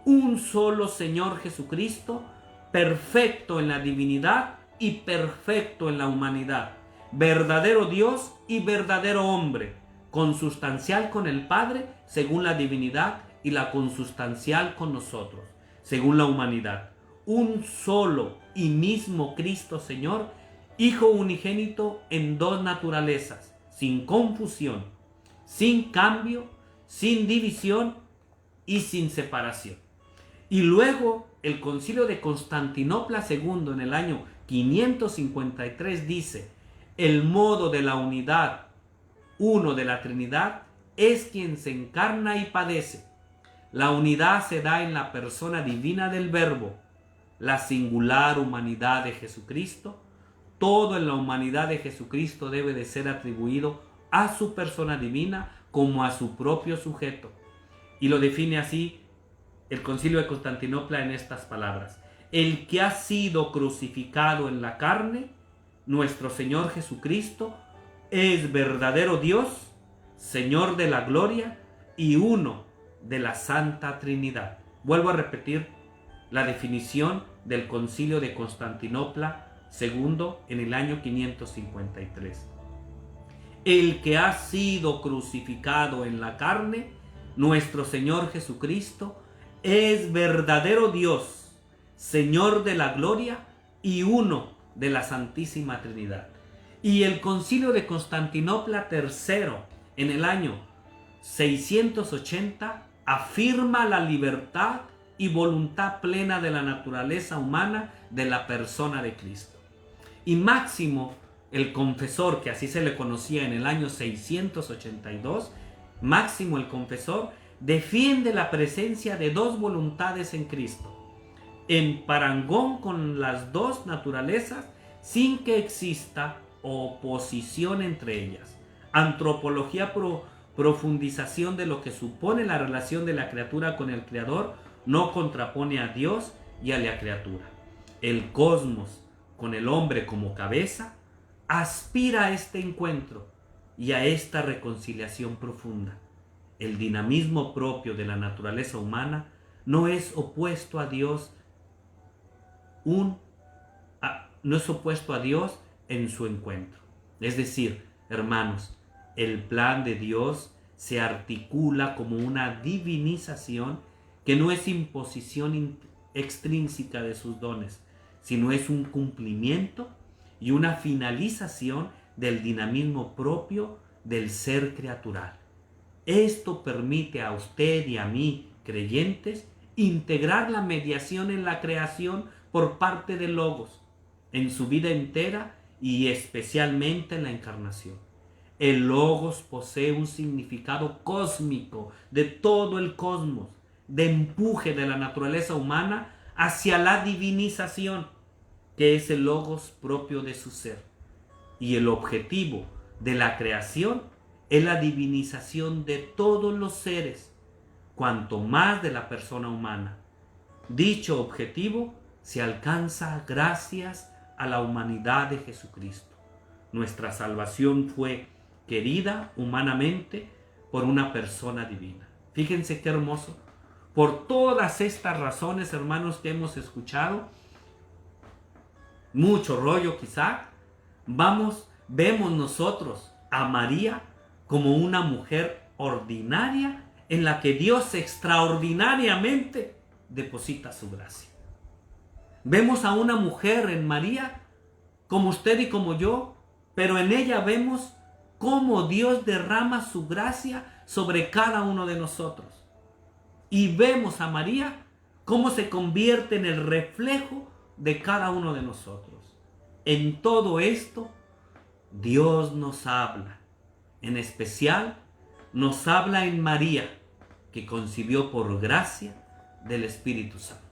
Un solo Señor Jesucristo, perfecto en la divinidad y perfecto en la humanidad, verdadero Dios y verdadero hombre, consustancial con el Padre según la divinidad y la consustancial con nosotros, según la humanidad. Un solo y mismo Cristo Señor, Hijo unigénito en dos naturalezas, sin confusión, sin cambio, sin división y sin separación. Y luego el Concilio de Constantinopla II en el año 553 dice: el modo de la unidad uno de la Trinidad es quien se encarna y padece. La unidad se da en la persona divina del Verbo, la singular humanidad de Jesucristo. Todo en la humanidad de Jesucristo debe de ser atribuido a su persona divina como a su propio sujeto. Y lo define así el Concilio de Constantinopla en estas palabras: el que ha sido crucificado en la carne, nuestro Señor Jesucristo, es verdadero Dios, Señor de la gloria y uno de la Santa Trinidad. Vuelvo a repetir la definición del Concilio de Constantinopla II en el año 553. El que ha sido crucificado en la carne, nuestro Señor Jesucristo, es verdadero Dios, Señor de la gloria y uno de la Santísima Trinidad. Y el Concilio de Constantinopla III en el año 680 afirma la libertad y voluntad plena de la naturaleza humana de la persona de Cristo. Y Máximo, el confesor, que así se le conocía en el año 682, Máximo el confesor defiende la presencia de dos voluntades en Cristo, en parangón con las dos naturalezas, sin que exista oposición entre ellas. Antropología profundización de lo que supone la relación de la criatura con el Creador, no contrapone a Dios y a la criatura. El cosmos, con el hombre como cabeza, aspira a este encuentro y a esta reconciliación profunda. El dinamismo propio de la naturaleza humana no es opuesto a Dios, no es opuesto a Dios en su encuentro. Es decir, hermanos, el plan de Dios se articula como una divinización que no es imposición extrínseca de sus dones, sino es un cumplimiento y una finalización del dinamismo propio del ser criatural. Esto permite a usted y a mí, creyentes, integrar la mediación en la creación por parte del Logos, en su vida entera y especialmente en la encarnación. El Logos posee un significado cósmico de todo el cosmos, de empuje de la naturaleza humana hacia la divinización, que es el Logos propio de su ser. Y el objetivo de la creación es la divinización de todos los seres, cuanto más de la persona humana. Dicho objetivo se alcanza gracias a la humanidad de Jesucristo. Nuestra salvación fue querida humanamente por una persona divina. Fíjense qué hermoso. Por todas estas razones, hermanos, que hemos escuchado, mucho rollo quizá, vemos nosotros a María como una mujer ordinaria en la que Dios extraordinariamente deposita su gracia. Vemos a una mujer en María como usted y como yo, pero en ella vemos cómo Dios derrama su gracia sobre cada uno de nosotros. Y vemos a María cómo se convierte en el reflejo de cada uno de nosotros. En todo esto, Dios nos habla. En especial, nos habla en María, que concibió por gracia del Espíritu Santo.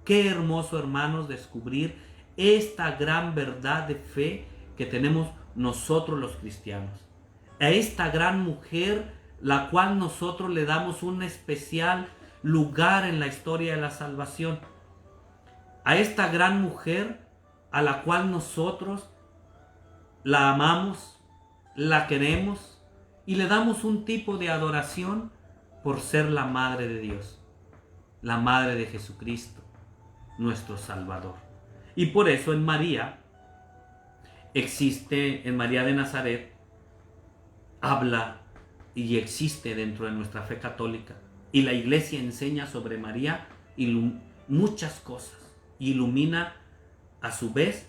Qué hermoso, hermanos, descubrir esta gran verdad de fe que tenemos nosotros los cristianos. A esta gran mujer, la cual nosotros le damos un especial lugar en la historia de la salvación. A esta gran mujer a la cual nosotros la amamos, la queremos y le damos un tipo de adoración por ser la Madre de Dios, la Madre de Jesucristo, nuestro Salvador. Y por eso en María existe en María de Nazaret, habla y existe dentro de nuestra fe católica. Y la Iglesia enseña sobre María muchas cosas. Ilumina a su vez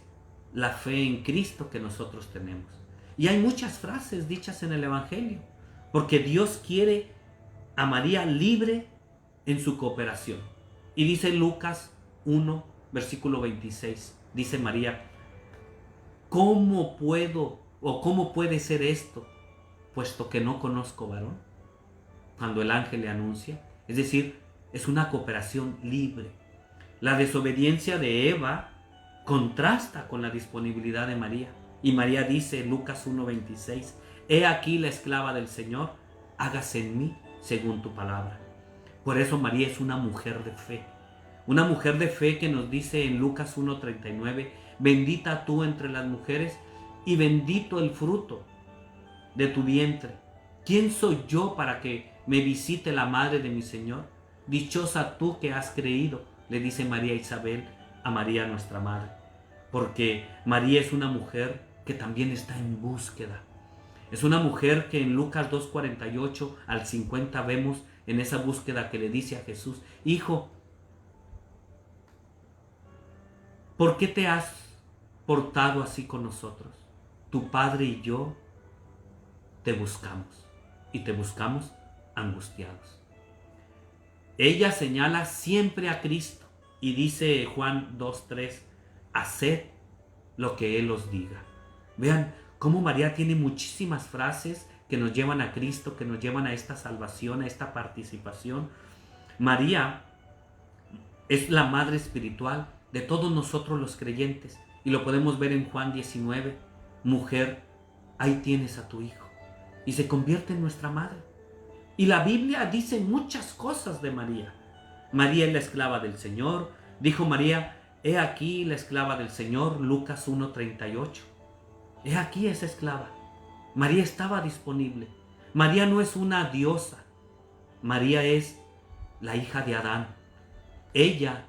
la fe en Cristo que nosotros tenemos. Y hay muchas frases dichas en el Evangelio, porque Dios quiere a María libre en su cooperación. Y dice Lucas 1, versículo 26, dice María: ¿cómo puedo o cómo puede ser esto, puesto que no conozco varón? Cuando el ángel le anuncia, es decir, es una cooperación libre. La desobediencia de Eva contrasta con la disponibilidad de María. Y María dice, Lucas 1:26, he aquí la esclava del Señor, hágase en mí según tu palabra. Por eso María es una mujer de fe. Una mujer de fe que nos dice en Lucas 1:39, bendita tú entre las mujeres y bendito el fruto de tu vientre. ¿Quién soy yo para que me visite la madre de mi Señor? Dichosa tú que has creído, le dice María Isabel a María nuestra madre. Porque María es una mujer que también está en búsqueda. Es una mujer que en Lucas 2:48 al 50 vemos en esa búsqueda que le dice a Jesús, hijo, ¿por qué te has portado así con nosotros? Tu padre y yo te buscamos y te buscamos angustiados. Ella señala siempre a Cristo y dice Juan 2:3, haced lo que Él os diga. Vean cómo María tiene muchísimas frases que nos llevan a Cristo, que nos llevan a esta salvación, a esta participación. María es la madre espiritual de todos nosotros los creyentes y lo podemos ver en Juan 19. Mujer, ahí tienes a tu hijo. Y se convierte en nuestra madre. Y la Biblia dice muchas cosas de María. María es la esclava del Señor. Dijo María, he aquí la esclava del Señor, Lucas 1:38. He aquí esa esclava. María estaba disponible. María no es una diosa. María es la hija de Adán. Ella,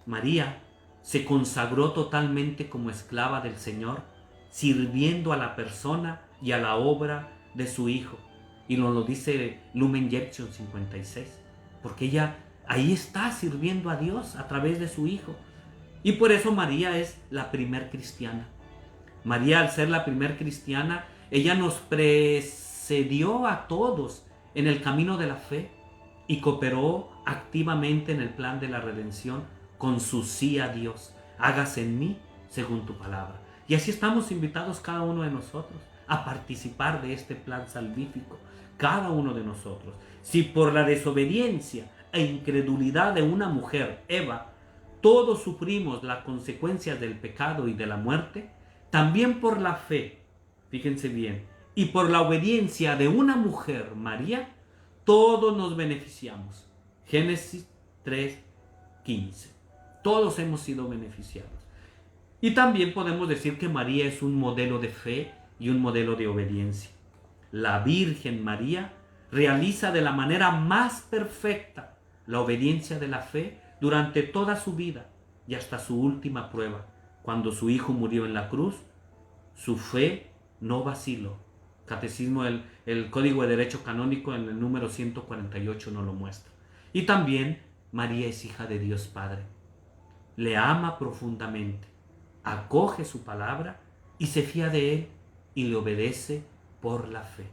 María, se consagró totalmente como esclava del Señor, sirviendo a la persona y a la obra de su Hijo. Y nos lo dice Lumen Gentium 56. Porque ella ahí está sirviendo a Dios a través de su Hijo. Y por eso María es la primer cristiana. María, al ser la primer cristiana, ella nos precedió a todos en el camino de la fe y cooperó activamente en el plan de la redención con su sí a Dios. Hágase en mí según tu palabra. Y así estamos invitados cada uno de nosotros a participar de este plan salvífico. Cada uno de nosotros. Si por la desobediencia e incredulidad de una mujer, Eva, todos sufrimos las consecuencias del pecado y de la muerte, también por la fe, fíjense bien, y por la obediencia de una mujer, María, todos nos beneficiamos. Génesis 3:15. Todos hemos sido beneficiados. Y también podemos decir que María es un modelo de fe y un modelo de obediencia. La Virgen María realiza de la manera más perfecta la obediencia de la fe durante toda su vida y hasta su última prueba. Cuando su hijo murió en la cruz, su fe no vaciló. Catecismo, el Código de Derecho Canónico en el número 148 nos lo muestra. Y también María es hija de Dios Padre. Le ama profundamente, acoge su palabra y se fía de Él y le obedece por la fe.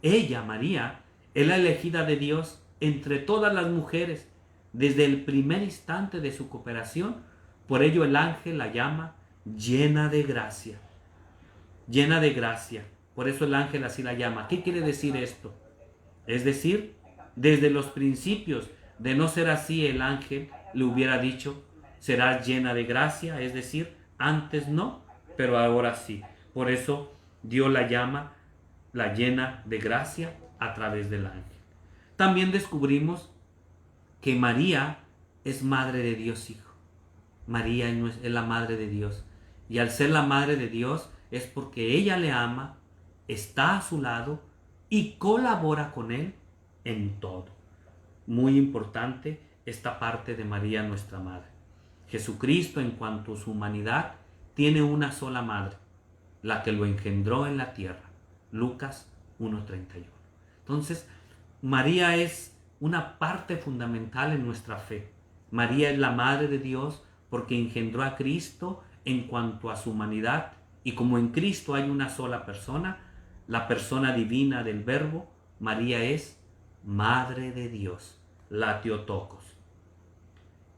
Ella, María, es la elegida de Dios entre todas las mujeres desde el primer instante de su cooperación. Por ello el ángel la llama llena de gracia. Llena de gracia. Por eso el ángel así la llama. ¿Qué quiere decir esto? Es decir, desde los principios, de no ser así, el ángel le hubiera dicho, serás llena de gracia, es decir, antes no, pero ahora sí. Por eso Dios la llama la llena de gracia a través del ángel. También descubrimos que María es madre de Dios Hijo. María es la madre de Dios. Y al ser la madre de Dios es porque ella le ama, está a su lado y colabora con Él en todo. Muy importante esta parte de María nuestra madre. Jesucristo, en cuanto a su humanidad, tiene una sola madre. la que lo engendró en la tierra. Lucas 1:31. Entonces, María es una parte fundamental en nuestra fe. María es la Madre de Dios porque engendró a Cristo en cuanto a su humanidad, y como en Cristo hay una sola persona, la persona divina del Verbo, María es Madre de Dios, la Theotokos.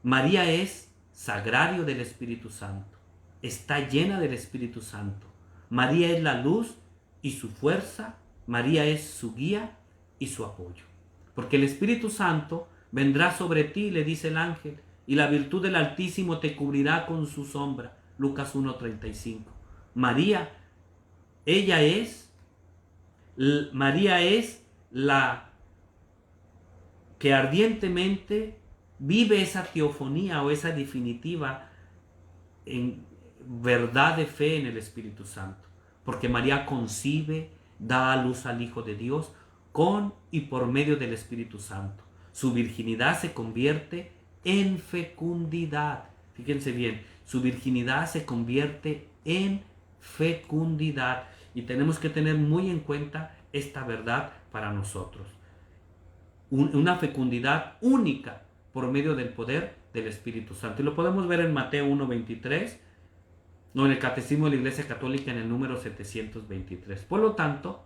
María es sagrario del Espíritu Santo, está llena del Espíritu Santo. María es la luz y su fuerza, María es su guía y su apoyo. Porque el Espíritu Santo vendrá sobre ti, le dice el ángel, y la virtud del Altísimo te cubrirá con su sombra. Lucas 1:35. María es la que ardientemente vive esa teofonía o esa definitiva en verdad de fe en el Espíritu Santo. Porque María concibe, da a luz al Hijo de Dios con y por medio del Espíritu Santo. Su virginidad se convierte en fecundidad. Fíjense bien, su virginidad se convierte en fecundidad. Y tenemos que tener muy en cuenta esta verdad para nosotros. Una fecundidad única por medio del poder del Espíritu Santo. Y lo podemos ver en Mateo 1:23, o en el Catecismo de la Iglesia Católica en el número 723. Por lo tanto,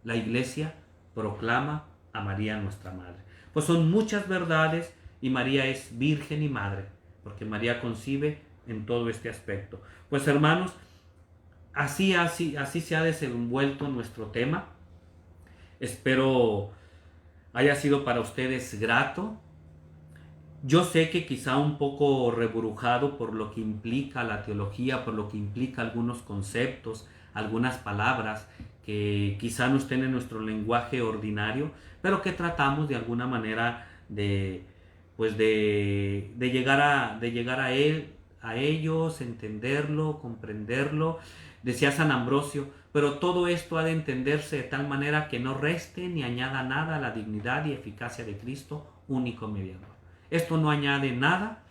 la Iglesia proclama a María nuestra Madre. Pues son muchas verdades, y María es virgen y madre, porque María concibe en todo este aspecto. Pues hermanos, así se ha desenvuelto nuestro tema. Espero haya sido para ustedes grato. Yo sé que quizá un poco reburujado por lo que implica la teología, por lo que implica algunos conceptos, algunas palabras que quizá no estén en nuestro lenguaje ordinario, pero que tratamos de alguna manera de llegar a ellos, entenderlo, comprenderlo. Decía San Ambrosio, pero todo esto ha de entenderse de tal manera que no reste ni añada nada a la dignidad y eficacia de Cristo, único mediador. Esto no añade nada,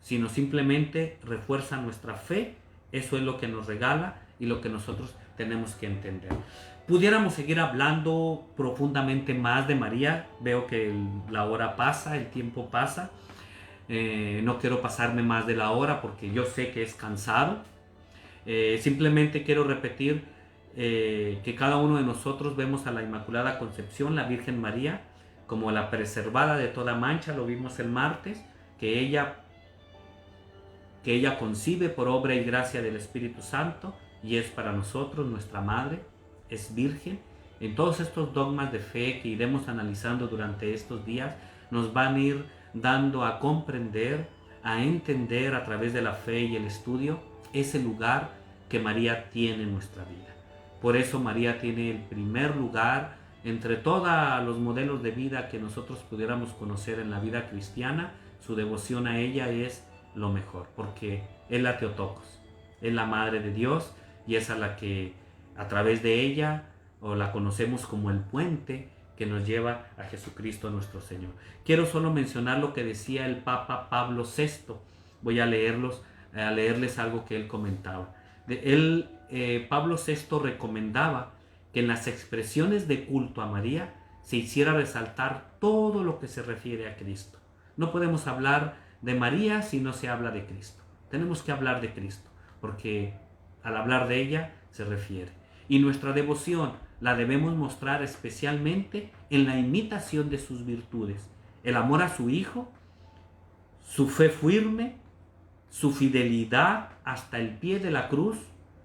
sino simplemente refuerza nuestra fe. Eso es lo que nos regala y lo que nosotros tenemos que entender. Pudiéramos seguir hablando profundamente más de María. Veo que la hora pasa, el tiempo pasa. No quiero pasarme más de la hora porque yo sé que es cansado. Simplemente quiero repetir que cada uno de nosotros vemos a la Inmaculada Concepción, la Virgen María, como la preservada de toda mancha. Lo vimos el martes, que ella concibe por obra y gracia del Espíritu Santo y es para nosotros nuestra Madre, es virgen. En todos estos dogmas de fe que iremos analizando durante estos días, nos van a ir dando a comprender, a entender a través de la fe y el estudio ese lugar que María tiene en nuestra vida. Por eso María tiene el primer lugar entre todos los modelos de vida que nosotros pudiéramos conocer en la vida cristiana. Su devoción a ella es lo mejor, porque es la Theotokos, es la Madre de Dios, y es a la que a través de ella, o la conocemos como el puente que nos lleva a Jesucristo nuestro Señor. Quiero solo mencionar lo que decía el Papa Pablo VI. Voy a leerles algo que él comentaba. Pablo VI recomendaba que en las expresiones de culto a María se hiciera resaltar todo lo que se refiere a Cristo. No podemos hablar de María si no se habla de Cristo. Tenemos que hablar de Cristo, porque al hablar de ella se refiere. Y nuestra devoción la debemos mostrar especialmente en la imitación de sus virtudes: el amor a su Hijo, su fe firme, su fidelidad hasta el pie de la cruz,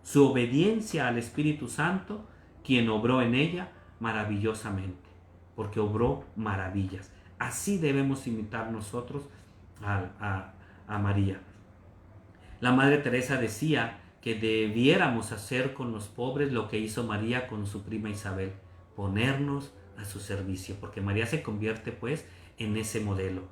su obediencia al Espíritu Santo, quien obró en ella maravillosamente, porque obró maravillas. Así debemos imitar nosotros a María. La Madre Teresa decía que debiéramos hacer con los pobres lo que hizo María con su prima Isabel, ponernos a su servicio, porque María se convierte pues en ese modelo.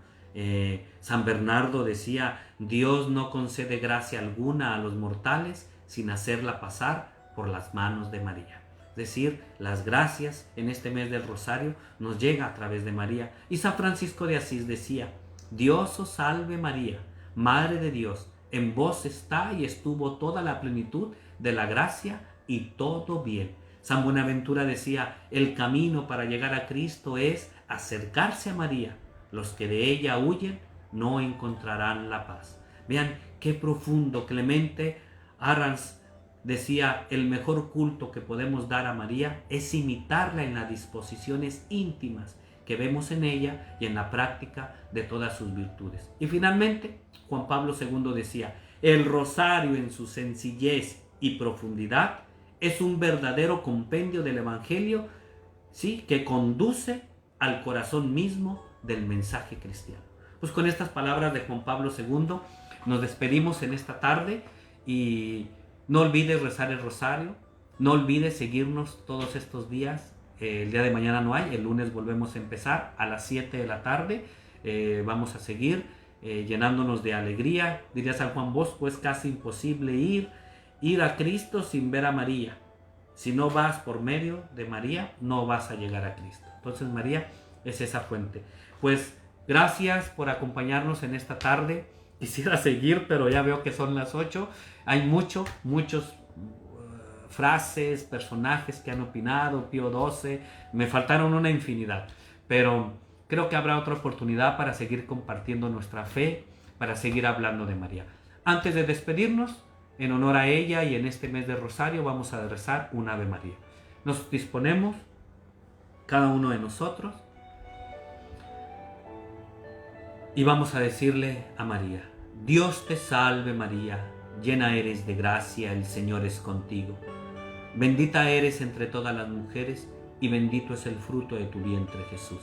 San Bernardo decía: Dios no concede gracia alguna a los mortales sin hacerla pasar por las manos de María. Es decir, las gracias en este mes del Rosario nos llega a través de María. Y San Francisco de Asís decía: Dios os salve María, Madre de Dios, en vos está y estuvo toda la plenitud de la gracia y todo bien. San Buenaventura decía, el camino para llegar a Cristo es acercarse a María. Los que de ella huyen no encontrarán la paz. Vean qué profundo. Clemente Arrans decía, el mejor culto que podemos dar a María es imitarla en las disposiciones íntimas que vemos en ella y en la práctica de todas sus virtudes. Y finalmente, Juan Pablo II decía, el rosario en su sencillez y profundidad es un verdadero compendio del Evangelio, ¿sí?, que conduce al corazón mismo del mensaje cristiano. Pues con estas palabras de Juan Pablo II nos despedimos en esta tarde y no olvides rezar el rosario, no olvides seguirnos todos estos días. El día de mañana no hay, el lunes volvemos a empezar a las 7 de la tarde. Vamos a seguir llenándonos de alegría. Diría San Juan Bosco, es casi imposible ir a Cristo sin ver a María. Si no vas por medio de María, no vas a llegar a Cristo. Entonces María es esa fuente. Pues gracias por acompañarnos en esta tarde. Quisiera seguir, pero ya veo que son las 8. Hay muchos frases, personajes que han opinado, Pío XII. Me faltaron una infinidad. Pero creo que habrá otra oportunidad para seguir compartiendo nuestra fe, para seguir hablando de María. Antes de despedirnos, en honor a ella y en este mes de Rosario, vamos a rezar un Ave María. Nos disponemos, cada uno de nosotros, y vamos a decirle a María, Dios te salve María, llena eres de gracia, el Señor es contigo. Bendita eres entre todas las mujeres y bendito es el fruto de tu vientre Jesús.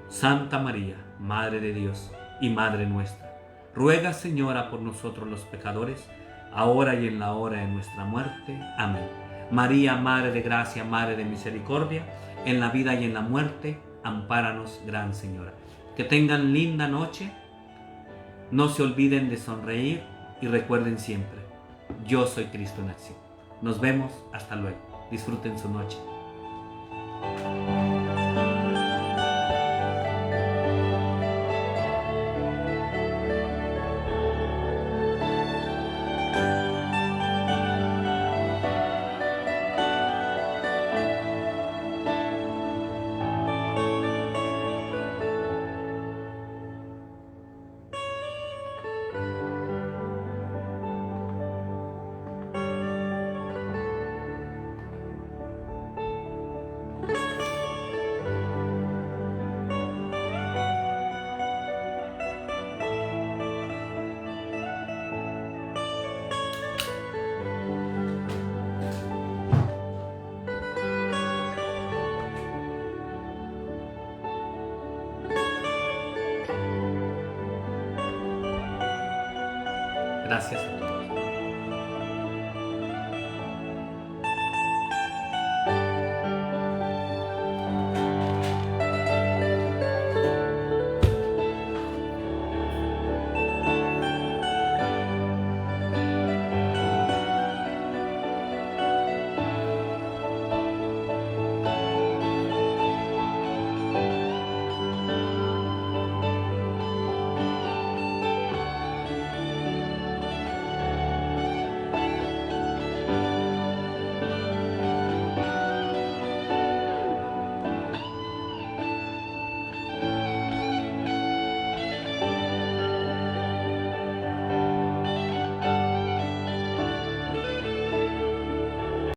Santa María, Madre de Dios y Madre nuestra, ruega Señora por nosotros los pecadores, ahora y en la hora de nuestra muerte. Amén. María, Madre de gracia, Madre de misericordia, en la vida y en la muerte, ampáranos, Gran Señora. Que tengan linda noche, no se olviden de sonreír y recuerden siempre, yo soy Cristo en acción. Nos vemos, hasta luego. Disfruten su noche. Gracias.